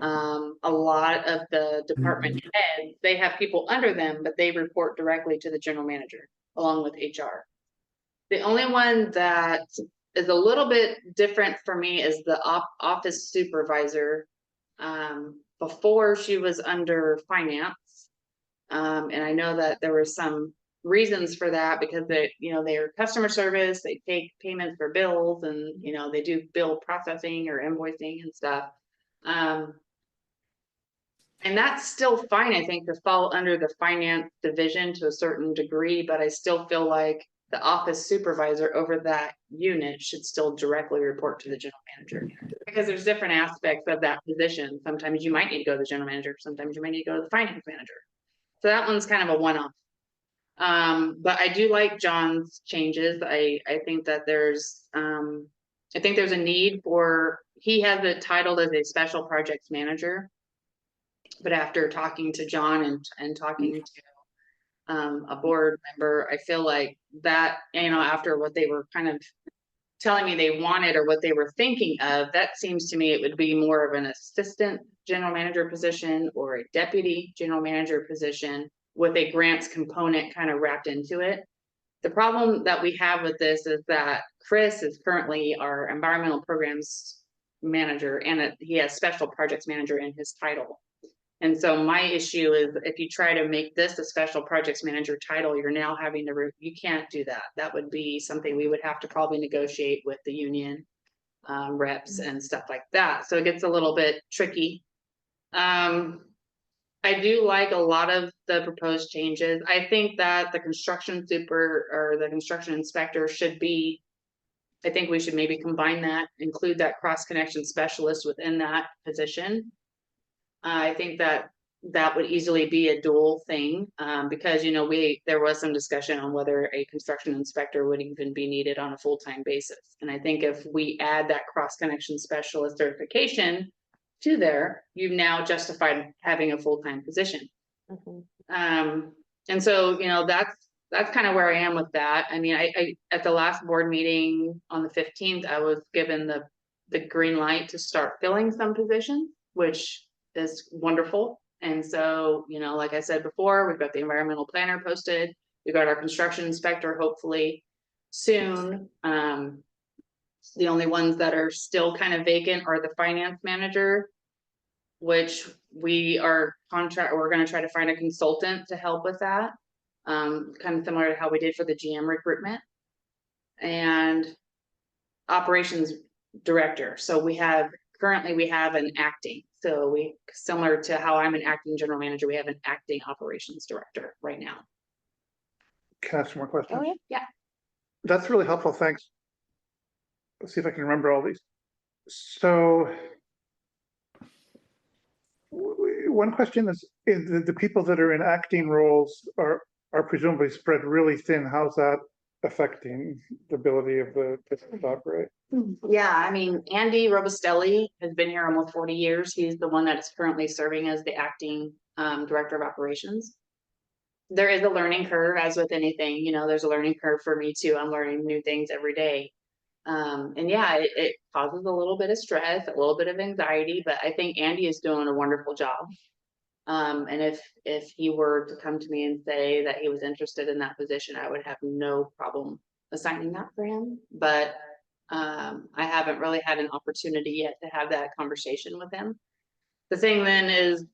A lot of the department heads, they have people under them, but they report directly to the general manager along with HR. The only one that is a little bit different for me is the office supervisor. Before she was under finance. And I know that there were some reasons for that because they, you know, they're customer service, they take payments for bills and, you know, they do bill processing or invoicing and stuff. And that's still fine, I think, to fall under the finance division to a certain degree, but I still feel like the office supervisor over that unit should still directly report to the general manager. Because there's different aspects of that position. Sometimes you might need to go to the general manager, sometimes you might need to go to the finance manager. So that one's kind of a one-off. But I do like John's changes. I think that there's a need for, he has it titled as a special projects manager. But after talking to John and talking to a board member, I feel like that, you know, after what they were kind of telling me they wanted or what they were thinking of, that seems to me it would be more of an assistant general manager position or a deputy general manager position with a grants component kind of wrapped into it. The problem that we have with this is that Chris is currently our environmental programs manager and he has special projects manager in his title. And so my issue is if you try to make this a special projects manager title, you're now having to, you can't do that. That would be something we would have to probably negotiate with the union reps and stuff like that. So it gets a little bit tricky. I do like a lot of the proposed changes. I think that the construction super or the construction inspector should be, I think we should maybe combine that, include that cross connection specialist within that position. I think that that would easily be a dual thing, because, you know, there was some discussion on whether a construction inspector would even be needed on a full-time basis. And I think if we add that cross connection specialist certification to there, you've now justified having a full-time position. And so, you know, that's kind of where I am with that. I mean, I at the last board meeting on the 15th, I was given the green light to start filling some positions, which is wonderful. And so, you know, like I said before, we've got the environmental planner posted. We've got our construction inspector, hopefully soon. The only ones that are still kind of vacant are the finance manager, which we're going to try to find a consultant to help with that. Kind of similar to how we did for the GM recruitment. And operations director. So currently we have an acting. So similar to how I'm an acting general manager, we have an acting operations director right now. Can I ask some more questions? Oh, yeah. Yeah. That's really helpful, thanks. Let's see if I can remember all these. So one question is the people that are in acting roles are presumably spread really thin. How's that affecting the ability of the business to operate? Yeah, I mean, Andy Robustelli has been here almost 40 years. He's the one that is currently serving as the acting director of operations. There is a learning curve, as with anything, you know, there's a learning curve for me too. I'm learning new things every day. And yeah, it causes a little bit of stress, a little bit of anxiety, but I think Andy is doing a wonderful job. And if he were to come to me and say that he was interested in that position, I would have no problem assigning that for him. But I haven't really had an opportunity yet to have that conversation with him. The thing then is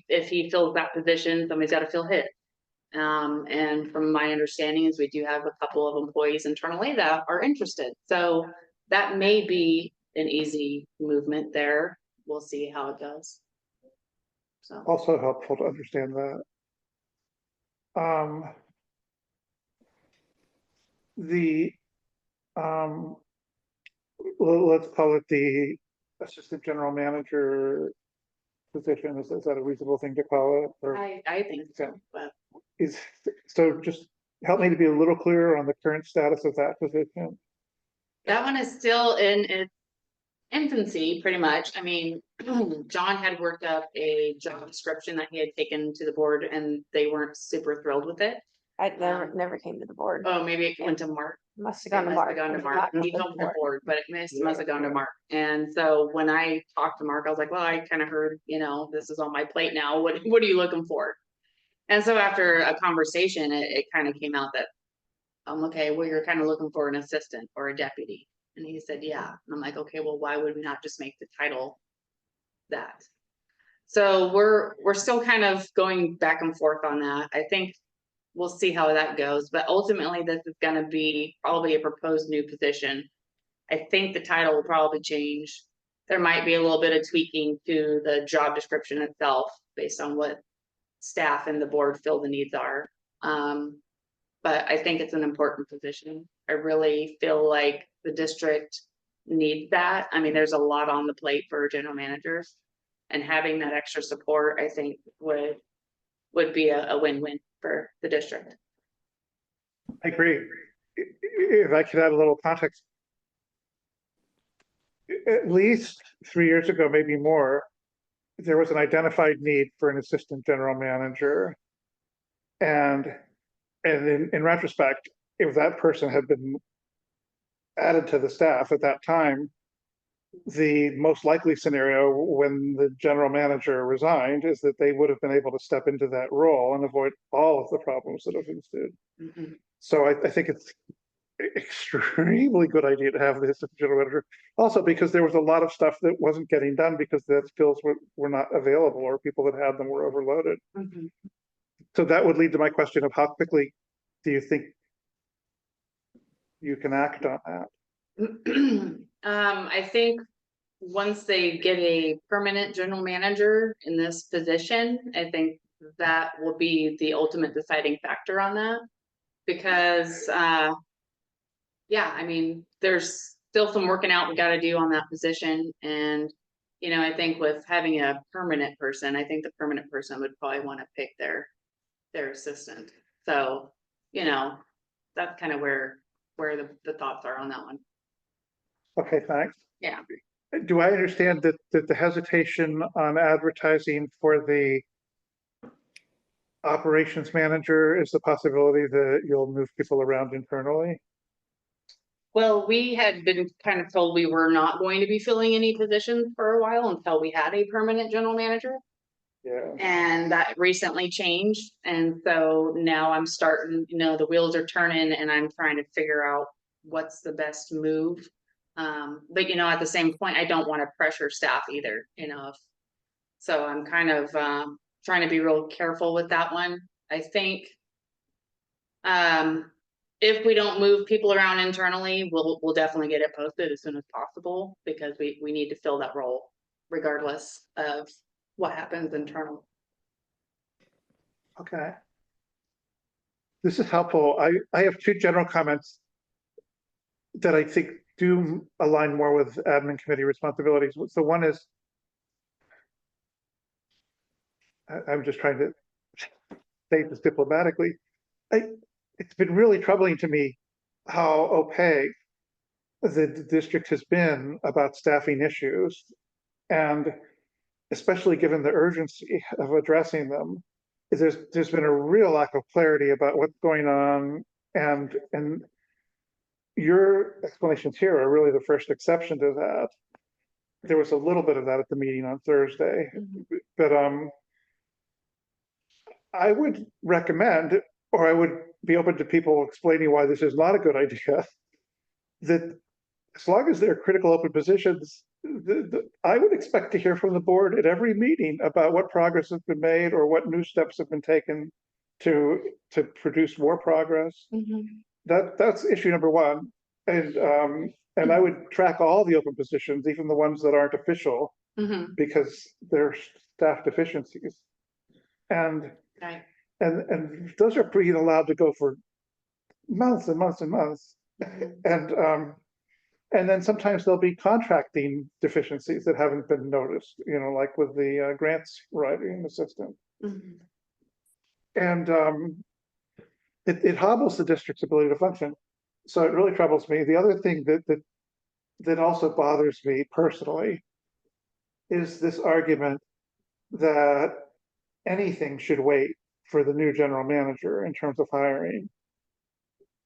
if he fills that position, somebody's got to fill his. And from my understanding is we do have a couple of employees internally that are interested. So that may be an easy movement there. We'll see how it goes. So Also helpful to understand that. Let's call it the assistant general manager position. Is that a reasonable thing to call it? Or I think so, but so just help me to be a little clearer on the current status of that position. That one is still in its infancy, pretty much. I mean, John had worked up a job description that he had taken to the board and they weren't super thrilled with it. I never came to the board. Oh, maybe it went to Mark. Must have It gone to must Mark. have gone to It did Mark. not come He to the told the board. board, but it must have gone to Mark. And so when I talked to Mark, I was like, well, I kind of heard, this is on my plate now. What are you looking for? And so after a conversation, it kind of came out that, okay, well, you're kind of looking for an assistant or a deputy. And he said, yeah. And I'm like, okay, well, why would we not just make the title that? So we're still kind of going back and forth on that. I think we'll see how that goes, but ultimately this is gonna be probably a proposed new position. I think the title will probably change. There might be a little bit of tweaking to the job description itself based on what staff and the board feel the needs are. But I think it's an important position. I really feel like the district needs that. I mean, there's a lot on the plate for general managers. And having that extra support, I think would be a win-win for the district. I agree. If I could add a little context. At least 3 years ago, maybe more, there was an identified need for an assistant general manager. And in retrospect, if that person had been added to the staff at that time, the most likely scenario when the general manager resigned is that they would have been able to step into that role and avoid all of the problems that have ensued. Mhm. So I think it's extremely good idea to have this general manager. Also because there was a lot of stuff that wasn't getting done because the skills were not available or people that had them were overloaded. Mhm. So that would lead to my question of how quickly do you think you can act on that? I think once they get a permanent general manager in this position, I think that will be the ultimate deciding factor on that. Because, yeah, I mean, there's still some working out we gotta do on that position. And, I think with having a permanent person, I think the permanent person would probably wanna pick their assistant. So, that's kind of where the thoughts are on that one. Okay, thanks. Yeah. Do I understand that the hesitation on advertising for the operations manager is the possibility that you'll move people around internally? Well, we had been kind of told we were not going to be filling any positions for a while until we had a permanent general manager. Yeah, And that recently changed. And so now I'm starting, the wheels are turning and I'm trying to figure out what's the best move. But at the same point, I don't want to pressure staff either, so I'm kind of trying to be real careful with that one. I think if we don't move people around internally, we'll definitely get it posted as soon as possible because we need to fill that role regardless of what happens internally. okay. This is helpful. I have two general comments that I think do align more with admin committee responsibilities. So one is, I'm just trying to state this diplomatically. It's been really troubling to me how opaque the district has been about staffing issues. And especially given the urgency of addressing them, there's been a real lack of clarity about what's going on. And your explanations here are really the first exception to that. There was a little bit of that at the meeting on Thursday, but I would recommend, or I would be open to people explaining why this is not a good idea, that as long as they're critical open positions, I would expect to hear from the board at every meeting about what progress has been made or what new steps have been taken to produce more progress. That's issue number one. And I would track all the open positions, even the ones that aren't official, because they're staff deficiencies. And Right. and those are being allowed to go for months and months and months. And then sometimes there'll be contracting deficiencies that haven't been noticed, like with the grants writing assistant. And it hobbles the district's ability to function. So it really troubles me. The other thing that that also bothers me personally is this argument that anything should wait for the new general manager in terms of hiring.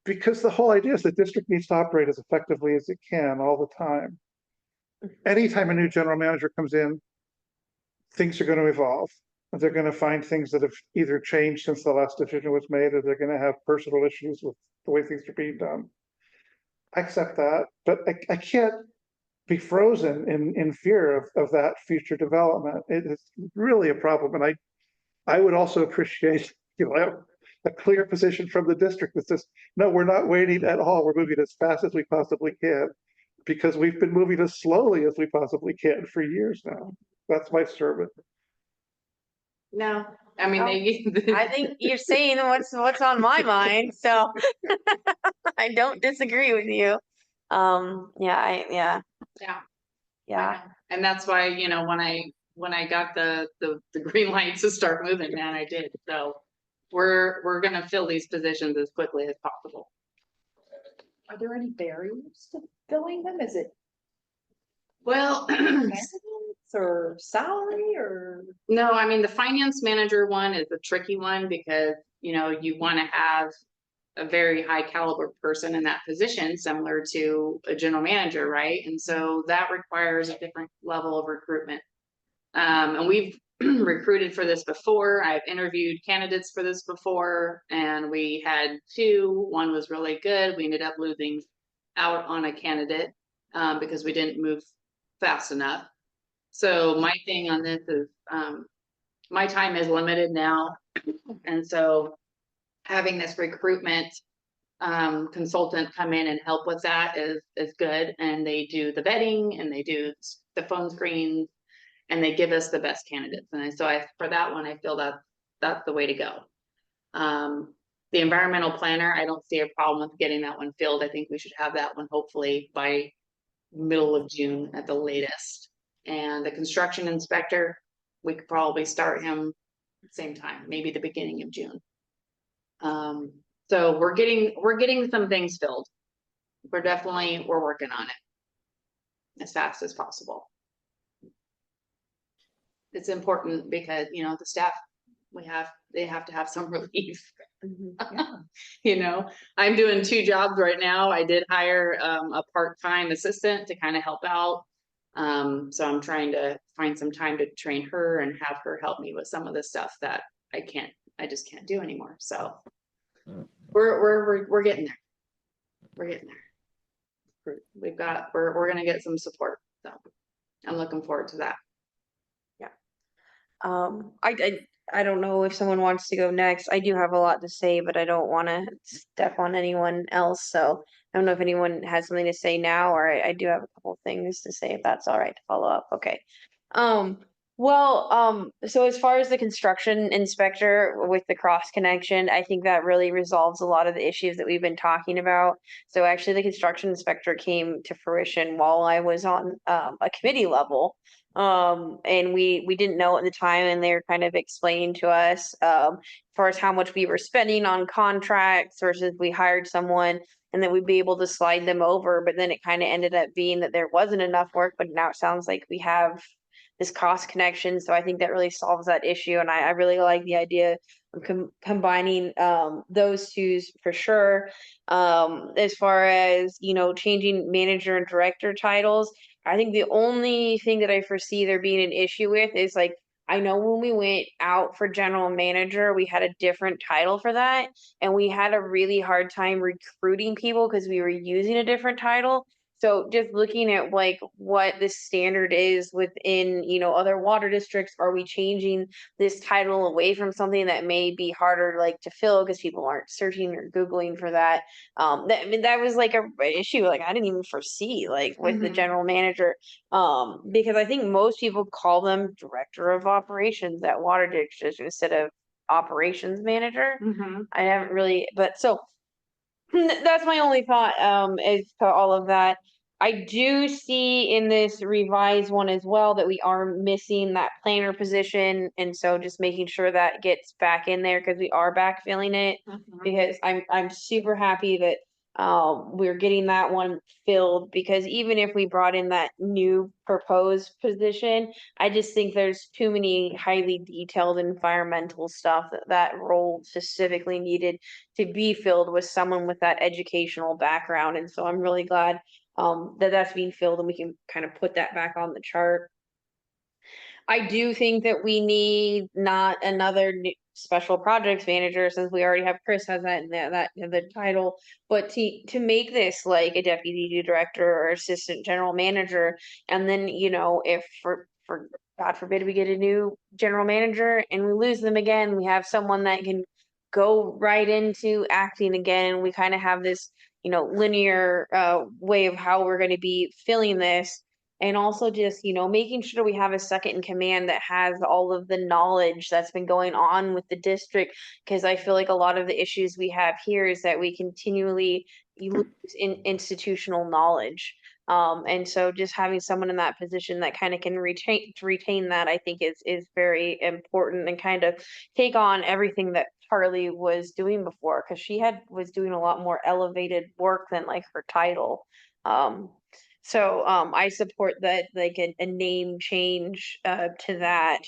Because the whole idea is the district needs to operate as effectively as it can all the time. Anytime a new general manager comes in, things are going to evolve. They're going to find things that have either changed since the last decision was made, or they're going to have personal issues with the way things are being done. I accept that, but I can't be frozen in fear of that future development. It is really a problem. And I would also appreciate, a clear position from the district that says, no, we're not waiting at all. We're moving as fast as we possibly can, because we've been moving as slowly as we possibly can for years now. That's my sermon. No, I mean, I think you're saying what's on my mind, so I don't disagree with you. Yeah, yeah. yeah. And that's why, when I got the green lights to start moving, man, I did. So we're gonna fill these positions as quickly as possible. Are there any barriers to filling them? Is it Well, candidates or salary or? no, I mean, the finance manager one is a tricky one because, you want to have a very high caliber person in that position, similar to a general manager, right? And so that requires a different level of recruitment. And we've recruited for this before. I've interviewed candidates for this before, and we had two. One was really good. We ended up losing out on a candidate because we didn't move fast enough. So my thing on this is my time is limited now. And so having this recruitment consultant come in and help with that is good. And they do the vetting and they do the phone screens and they give us the best candidates. And so for that one, I feel that's the way to go. The environmental planner, I don't see a problem with getting that one filled. I think we should have that one hopefully by middle of June at the latest. And the construction inspector, we could probably start him same time, maybe the beginning of June. So we're getting some things filled. We're working on it as fast as possible. It's important because, the staff they have to have some relief. I'm doing 2 jobs right now. I did hire a part-time assistant to kind of help out. So I'm trying to find some time to train her and have her help me with some of the stuff that I just can't do anymore. So we're getting there. We're getting there. We're gonna get some support. So I'm looking forward to that. I don't know if someone wants to go next. I do have a lot to say, but I don't want to step on anyone else. So I don't know if anyone has something to say now, or I do have a couple of things to say if that's all right to follow up. Okay. So as far as the construction inspector with the cross connection, I think that really resolves a lot of the issues that we've been talking about. So actually the construction inspector came to fruition while I was on a committee level. And we didn't know at the time, and they were kind of explaining to us as far as how much we were spending on contracts versus we hired someone and that we'd be able to slide them over. But then it kind of ended up being that there wasn't enough work, but now it sounds like we have this cost connection. So I think that really solves that issue. And I really like the idea of combining those two for sure. As far as, changing manager and director titles, I think the only thing that I foresee there being an issue with is like, I know when we went out for general manager, we had a different title for that. And we had a really hard time recruiting people because we were using a different title. So just looking at like what the standard is within, other water districts, are we changing this title away from something that may be harder like to fill because people aren't searching or Googling for that? That was like a issue like I didn't even foresee like with the general manager. Because I think most people call them director of operations at water districts instead of operations manager. I haven't really, but so that's my only thought as to all of that. I do see in this revised one as well that we are missing that planner position, and so just making sure that gets back in there because we are backfilling it. Because I'm super happy that we're getting that one filled, because even if we brought in that new proposed position, I just think there's too many highly detailed environmental stuff that role specifically needed to be filled with someone with that educational background. And so I'm really glad that that's being filled and we can kind of put that back on the chart. I do think that we need not another special projects manager, since we already have Chris has that in the title, but to make this like a deputy director or assistant general manager, and then if for God forbid we get a new general manager and we lose them again, we have someone that can go right into acting again. We kind of have this linear way of how we're going to be filling this. And also just, making sure we have a second in command that has all of the knowledge that's been going on with the district. Because I feel like a lot of the issues we have here is that we continually lose institutional knowledge. And so just having someone in that position that kind of can retain that, I think is very important, and kind of take on everything that Charlie was doing before, because she was doing a lot more elevated work than like her title. So I support that, like a name change to that.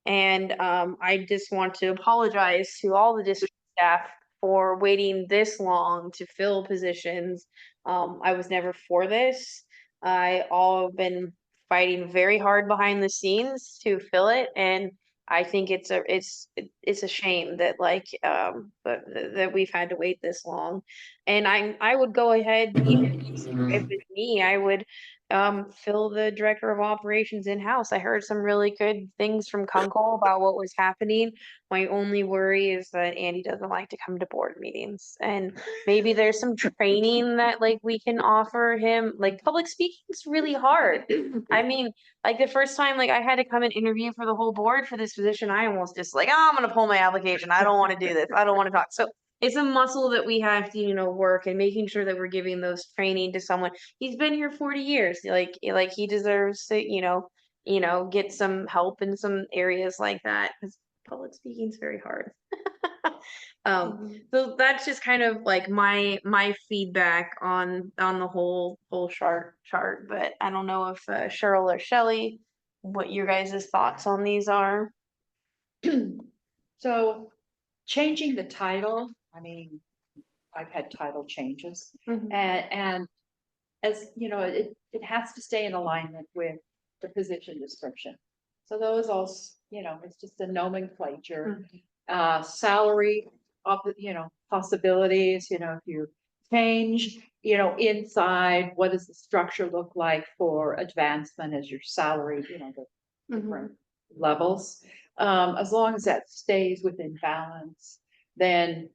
And I just want to apologize to all the district staff for waiting this long to fill positions. I was never for this. I all have been fighting very hard behind the scenes to fill it, and I think it's a shame that that we've had to wait this long. And I would go ahead, even if it's me, I would fill the director of operations in-house. I heard some really good things from Kunkel about what was happening. My only worry is that Andy doesn't like to come to board meetings, and maybe there's some training that like we can offer him. Like, public speaking is really hard. I mean, like the first time like I had to come and interview for the whole board for this position, I almost just like, oh, I'm gonna pull my application. I don't want to do this. I don't want to talk. So it's a muscle that we have to, work, and making sure that we're giving those training to someone. He's been here 40 years. Like he deserves to, get some help in some areas like that, because public speaking is very hard. So that's just kind of like my feedback on the whole chart. But I don't know if Cheryl or Shelley, what your guys' thoughts on these are. So changing the title, I mean, I've had title changes, and as you know, it has to stay in alignment with the position description. So those all, it's just a nomenclature. Salary, possibilities, if you change, inside, what does the structure look like for advancement as your salary, the different levels. As long as that stays within balance, then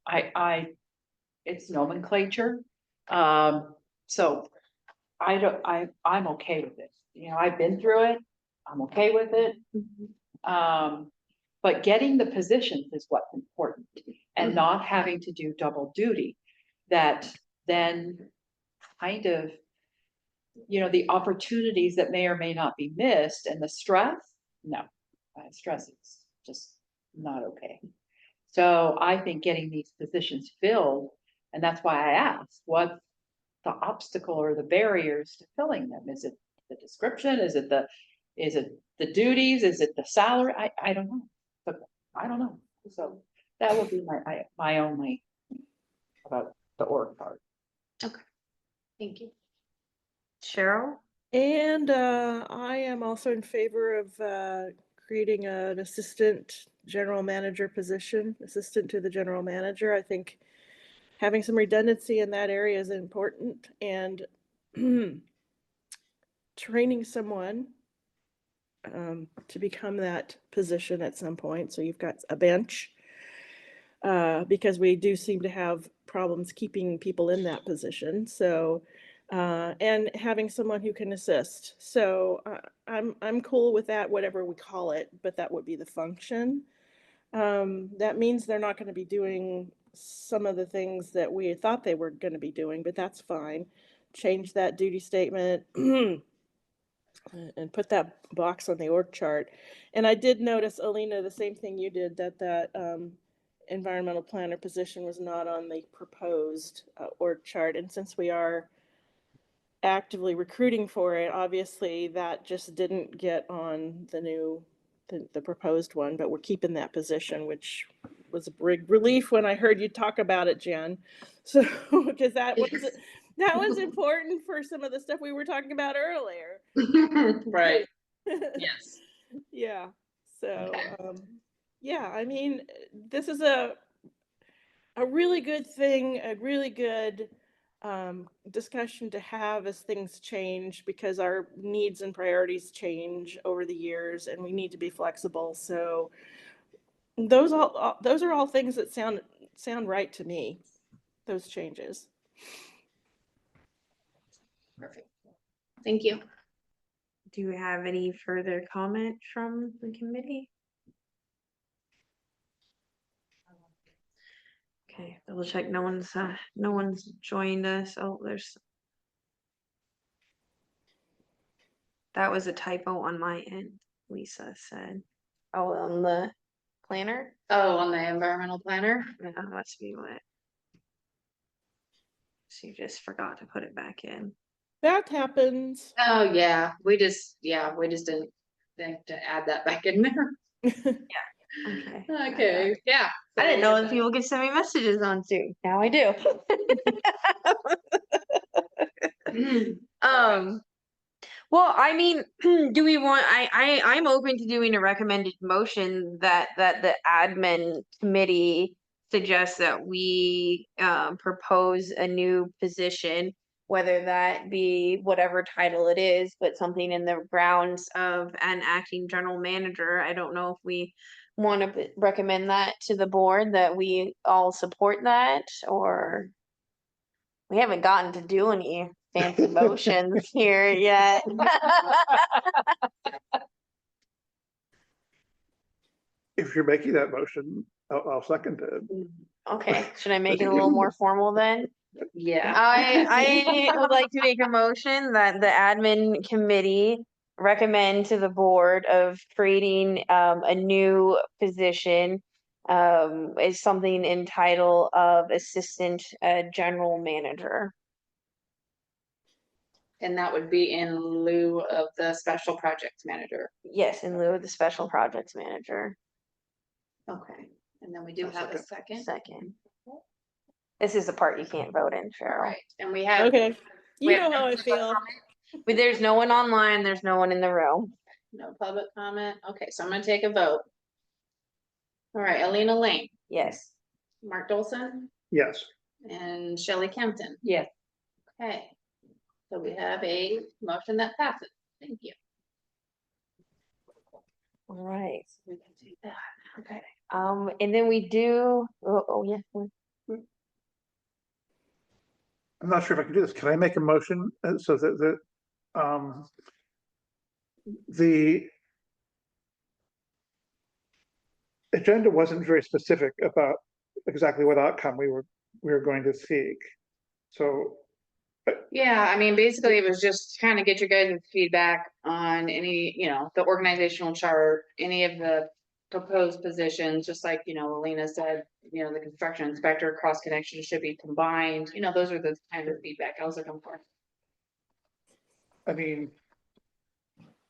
it's nomenclature. So I'm okay with it. I've been through it. I'm okay with it. But getting the positions is what's important, and not having to do double duty. That then kind of, the opportunities that may or may not be missed, and the stress, no, stress is just not okay. So I think getting these positions filled, and that's why I asked, what's the obstacle or the barriers to filling them? Is it the description? Is it the duties? Is it the salary? I don't know. But I don't know. So that would be my only about the org part. Okay, thank you. Cheryl? And I am also in favor of creating an assistant general manager position, assistant to the general manager. I think having some redundancy in that area is important, and training someone to become that position at some point. So you've got a bench, because we do seem to have problems keeping people in that position. So, and having someone who can assist. So I'm cool with that, whatever we call it, but that would be the function. That means they're not going to be doing some of the things that we thought they were going to be doing, but that's fine. Change that duty statement and put that box on the org chart. And I did notice, Alina, the same thing you did, that environmental planner position was not on the proposed org chart. And since we are actively recruiting for it, obviously that just didn't get on the proposed one, but we're keeping that position, which was a big relief when I heard you talk about it, Jen. So, because that was important for some of the stuff we were talking about earlier. Right, yes. Yeah. So, Okay. yeah, I mean, this is a really good thing, a really good discussion to have as things change, because our needs and priorities change over the years and we need to be flexible. So those are all things that sound right to me, those changes. Perfect. Thank you. Do you have any further comment from the committee? Okay, double check. No one's joined us. Oh, that was a typo on my end, Lisa said. Oh, on the planner? Oh, on the environmental planner? Yeah, that must be what. She just forgot to put it back in. That happens. Oh, yeah, we just didn't think to add that back in there. Okay. Okay, yeah. I didn't know that people could send me messages on Zoom. Now I do. Well, I mean, do we want, I'm open to doing a recommended motion that the admin committee suggests that we propose a new position, whether that be whatever title it is, but something in the grounds of an acting general manager. I don't know if we want to recommend that to the board, that we all support that, or we haven't gotten to do any fancy motions here yet. If you're making that motion, I'll second it. Okay, should I make it a little more formal then? Yeah. I would like to make a motion that the admin committee recommend to the board of creating a new position, is something in title of assistant general manager. And that would be in lieu of the special projects manager. Yes, in lieu of the special projects manager. Okay, and then we do I'll have a second. Second. This is the part you can't vote in, All Cheryl. right, and we have. Okay. we You have know how no I public feel. comment? But there's no one online, there's no one in the room. No public comment. Okay, so I'm gonna take a vote. All right, Alina Lane, Yes. Mark Dolson, Yes. and Shelley Kempton. Yes. Okay, so we have a motion that passes. Thank you. All right. We can do that. Okay. And then we do, yeah. I'm not sure if I can do this. Can I make a motion so that the agenda wasn't very specific about exactly what outcome we were going to seek. So Yeah, I mean, basically it was just kind of get your guys' feedback on any, the organizational chart, any of the proposed positions, just like, Alina said, the construction inspector, cross connection should be combined, those are the kind of feedback I was looking for. I mean,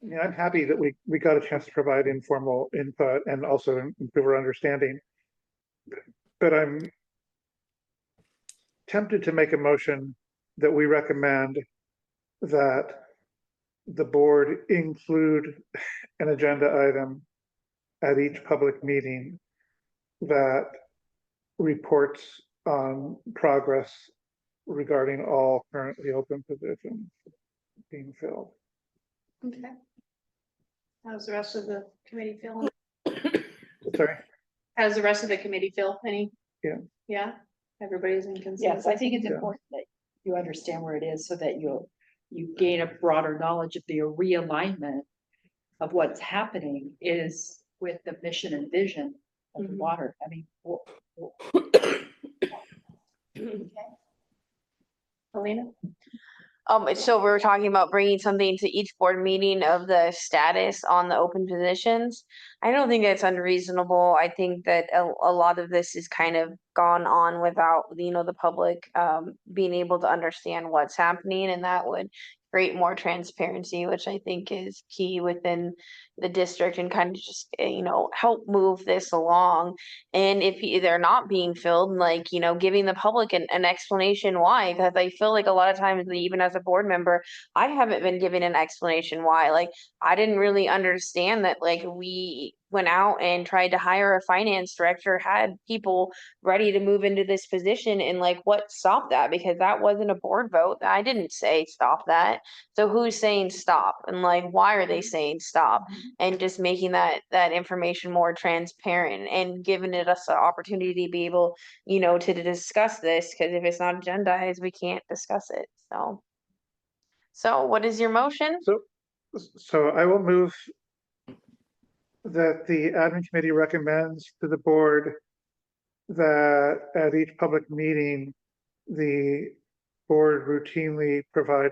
yeah, I'm happy that we got a chance to provide informal input and also improve our understanding. But I'm tempted to make a motion that we recommend that the board include an agenda item at each public meeting that reports on progress regarding all currently open positions being filled. Okay. How's the rest of the committee feeling? Sorry. How's the rest of the committee feel, Penny? Yeah. Yeah, everybody's in consensus. Yes, I think it's Yeah. important that you understand where it is so that you gain a broader knowledge of the realignment of what's happening is with the mission and vision of the Mhm. water. I mean, Alina? So we were talking about bringing something to each board meeting of the status on the open positions. I don't think that's unreasonable. I think that a lot of this is kind of gone on without, the public being able to understand what's happening, and that would create more transparency, which I think is key within the district and kind of just, help move this along. And if they're not being filled, like, giving the public an explanation why, because I feel like a lot of times, even as a board member, I haven't been given an explanation why. Like, I didn't really understand that, like, we went out and tried to hire a finance director, had people ready to move into this position, and like, what stopped that? Because that wasn't a board vote. I didn't say stop that. So who's saying stop? And like, why are they saying stop? And just making that information more transparent and giving us an opportunity to be able, to discuss this, because if it's not agendized, we can't discuss it. So what is your motion? So I will move that the admin committee recommends to the board that at each public meeting, the board routinely provide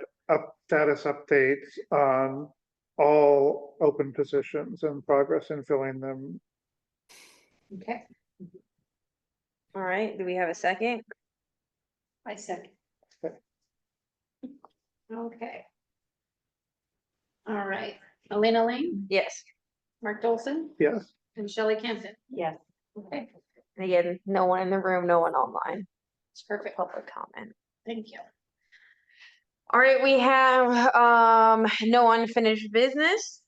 status updates on all open positions and progress in filling them. Okay, All right, do we have a second? I second. Okay. All right, Elena Lane, Yes. Mark Dolson, Yes. and Shelley Campton. Yes. Okay, And again, no one in the room, no one online. that's perfect. Public comment. Thank you. All right, we have no unfinished business.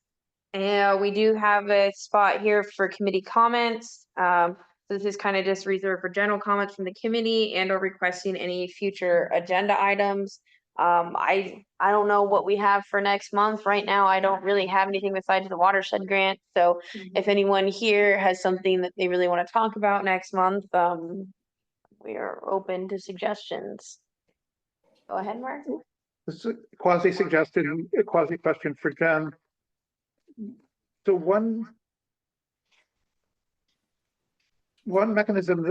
And we do have a spot here for committee comments. So this is kind of just reserved for general comments from the committee and or requesting any future agenda items. I don't know what we have for next month. Right now, I don't really have anything besides the watershed grant. So if anyone here has something that they really want to talk about next month, we are open to suggestions. Go ahead, Mark. This is a quasi suggestion, a quasi question for Jen. So one mechanism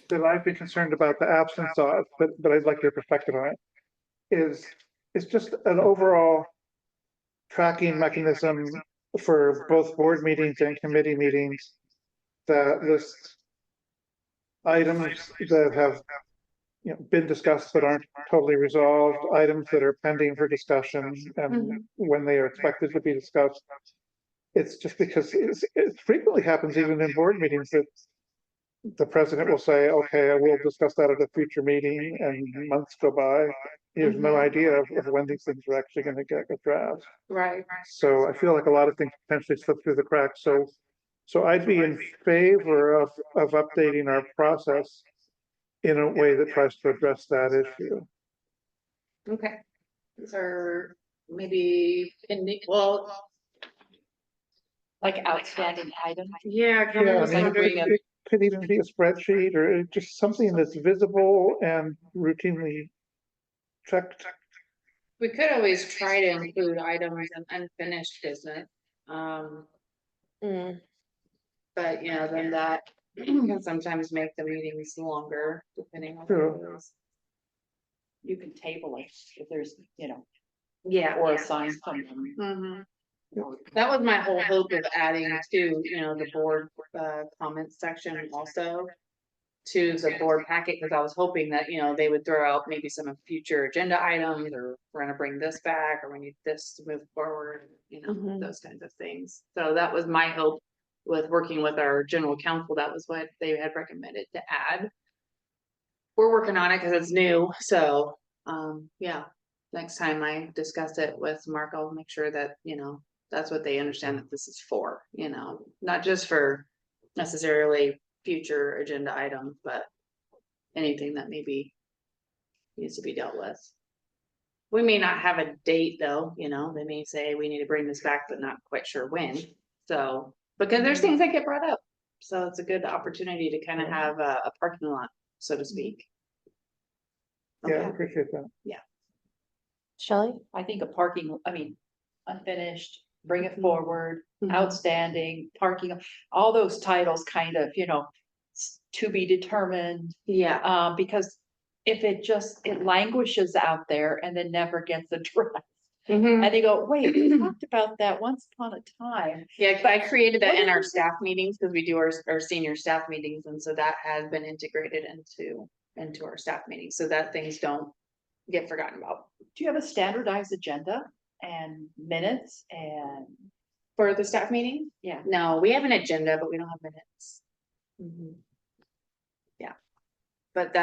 that I've been concerned about the absence of, but I'd like your perspective on it, is just an overall tracking mechanism for both board meetings and committee meetings that lists items that have been discussed but aren't totally resolved, items that are pending for discussion and when they are expected to be discussed. It's just because it frequently happens even in board meetings that the president will say, okay, I will discuss that at a future meeting, and months go by. He has no idea of when these things are actually going to get addressed. Right. So I feel like a lot of things potentially slip through the cracks. So I'd be in favor of updating our process in a way that tries to address that issue. Okay. These are maybe well, Like outstanding items. yeah. Yeah, I was mean, wondering if- it could even be a spreadsheet or just something that's visible and routinely checked. We could always try to include items and unfinished business. But then that can sometimes make the meetings longer, depending on Sure. what it is. You can table it if there's, Yeah. or assign someone. Mhm. That was my whole hope of adding to, the board comments section also to the board packet, because I was hoping that, they would throw out maybe some of future agenda items, or we're gonna bring this back, or we need this to move forward, those kinds of things. So that was my hope with working with our general counsel. That was what they had recommended to add. We're working on it because it's new, so, yeah. Next time I discuss it with Mark, I'll make sure that, that's what they understand that this is for, not just for necessarily future agenda items, but anything that maybe needs to be dealt with. We may not have a date though, they may say we need to bring this back, but not quite sure when. So, because there's things that get brought up. So it's a good opportunity to kind of have a parking lot, so to speak. Yeah, I Okay. appreciate that. Shelley? I think unfinished, bring it forward, outstanding, parking, all those titles kind of, to be determined. Yeah. Because if it languishes out there and then never gets addressed. Mhm. And you go, wait, we talked about that once upon a time. Yeah, I created that What in did our we do? staff meetings, because we do our senior staff meetings, and so that has been integrated into our staff meetings, so that things don't get forgotten about. Do you have a standardized agenda and minutes and, For the staff meeting? yeah, No, we have an agenda, but we don't have minutes. Yeah. But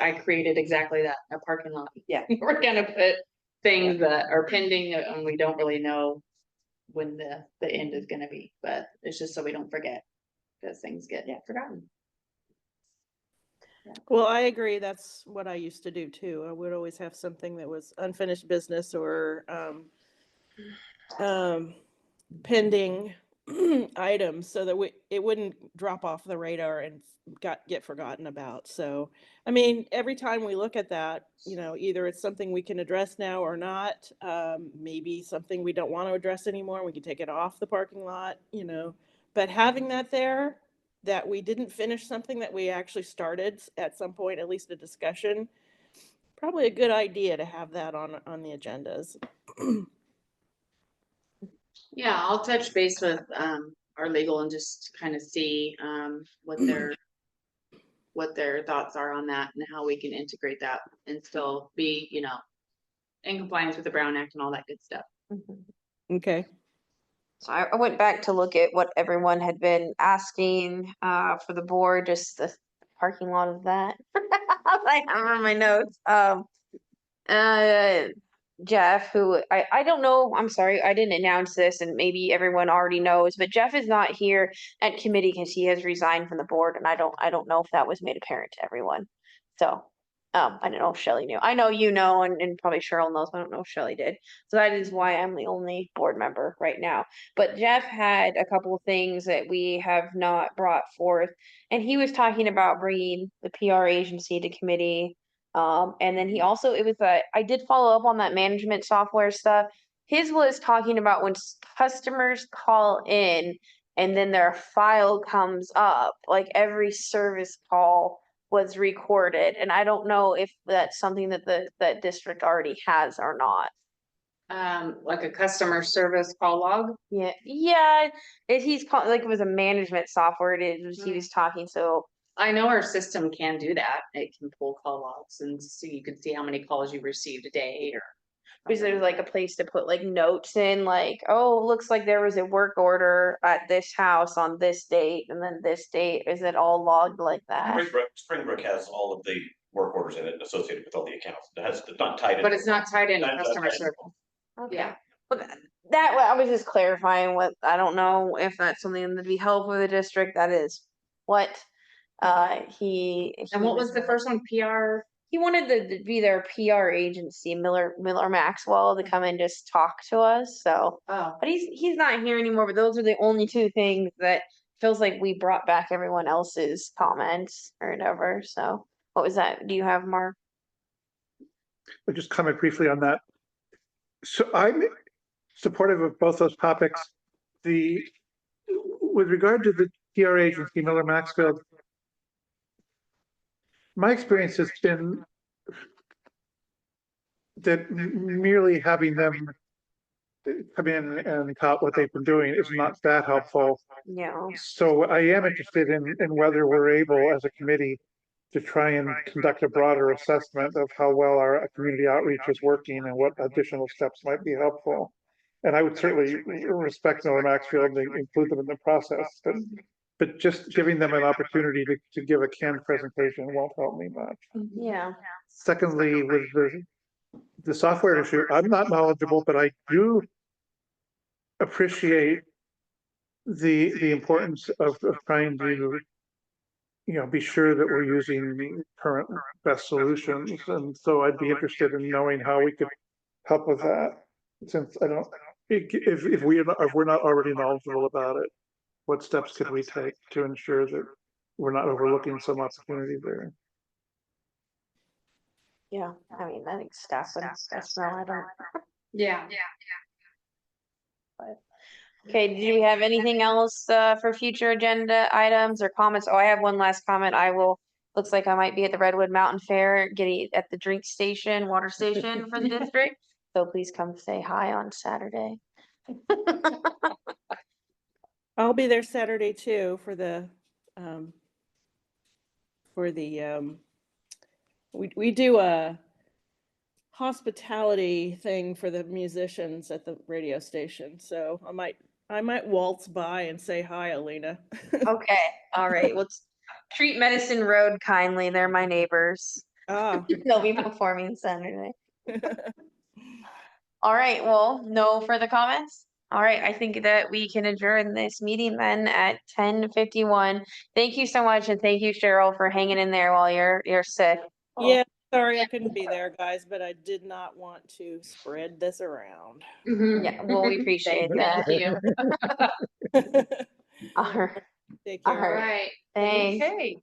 I created exactly that, a parking lot. Yeah. We're gonna put things that are pending and we don't really know when the end is gonna be, but it's just so we don't forget. Because things get forgotten. Well, I agree. That's what I used to do too. I would always have something that was unfinished business or pending items so that it wouldn't drop off the radar and get forgotten about. So, I mean, every time we look at that, either it's something we can address now or not. Maybe something we don't want to address anymore. We can take it off the parking lot, but having that there, that we didn't finish something that we actually started at some point, at least a discussion, probably a good idea to have that on the agendas. Yeah, I'll touch base with our legal and just kind of see what their thoughts are on that and how we can integrate that and still be, in compliance with the Brown Act and all that good stuff. Okay. So I went back to look at what everyone had been asking for the board, just the parking lot of that. I have on my notes. Jeff, who I don't know, I'm sorry, I didn't announce this and maybe everyone already knows, but Jeff is not here at committee because he has resigned from the board and I don't know if that was made apparent to everyone. So I don't know if Shelley knew. I know you know, and probably Cheryl knows, but I don't know if Shelley did. So that is why I'm the only board member right now. But Jeff had a couple of things that we have not brought forth, and he was talking about bringing the PR agency to committee. And then he also, I did follow up on that management software stuff. His was talking about when customers call in and then their file comes up, like every service call was recorded, and I don't know if that's something that that district already has or not. Like a customer service call log. Yeah, he's called like it was a management software. He was talking, so I know our system can do that. It can pull call logs and so you can see how many calls you received a day or. because there's like a place to put like notes in, like, oh, looks like there was a work order at this house on this date, and then this date. Is it all logged like that? Springbrook has all of the work orders in it associated with all the accounts. It's not tied in. But it's not tied into Not customer tied in. service. Okay. Yeah. But that I was just clarifying what I don't know if that's something that'd be helpful for the district. That is what he. And what was the first one? PR? He wanted to be their PR agency, Miller Maxwell, to come and just talk to us. So, Oh, but he's not here anymore. But those are the only two things that feels like we brought back everyone else's comments or whatever. So, what was that? Do you have Mark? I'll just comment briefly on that. So I'm supportive of both those topics. With regard to the PR agency, Miller Maxfield, my experience has been that merely having them come in and tout what they've been doing is not that helpful. Yeah. So I am interested in whether we're able as a committee to try and conduct a broader assessment of how well our community outreach is working and what additional steps might be helpful. And I would certainly respect Miller Maxfield and include them in the process, but just giving them an opportunity to give a canned presentation won't help me much. Yeah. Secondly, with the software issue, I'm not knowledgeable, but I do appreciate the importance of trying to be sure that we're using current best solutions. And so I'd be interested in knowing how we could help with that, since I don't, if we're not already knowledgeable about it, what steps could we take to ensure that we're not overlooking some opportunity there? Yeah. I mean, I think staff would best know. I don't. yeah. Okay, do we have anything else for future agenda items or comments? Oh, I have one last comment. I will Looks like I might be at the Redwood Mountain Fair, getting at the drink station, water station for the district. So please come say hi on Saturday. I'll be there Saturday too for the, we do a hospitality thing for the musicians at the radio station. So I might waltz by and say hi, Alina. Okay, all right. Well, treat Medicine Road kindly. They're my neighbors. Ah. They'll be performing Saturday. All right, well, no further comments? All right, I think that we can adjourn this meeting then at 10:51. Thank you so much, and thank you, Cheryl, for hanging in there while you're sick. Yeah, sorry I couldn't be there, guys, but I did not want to spread this around. Yeah, well, we appreciate that. Thank you. All right, Take All care. All right. right. Thanks. Okay.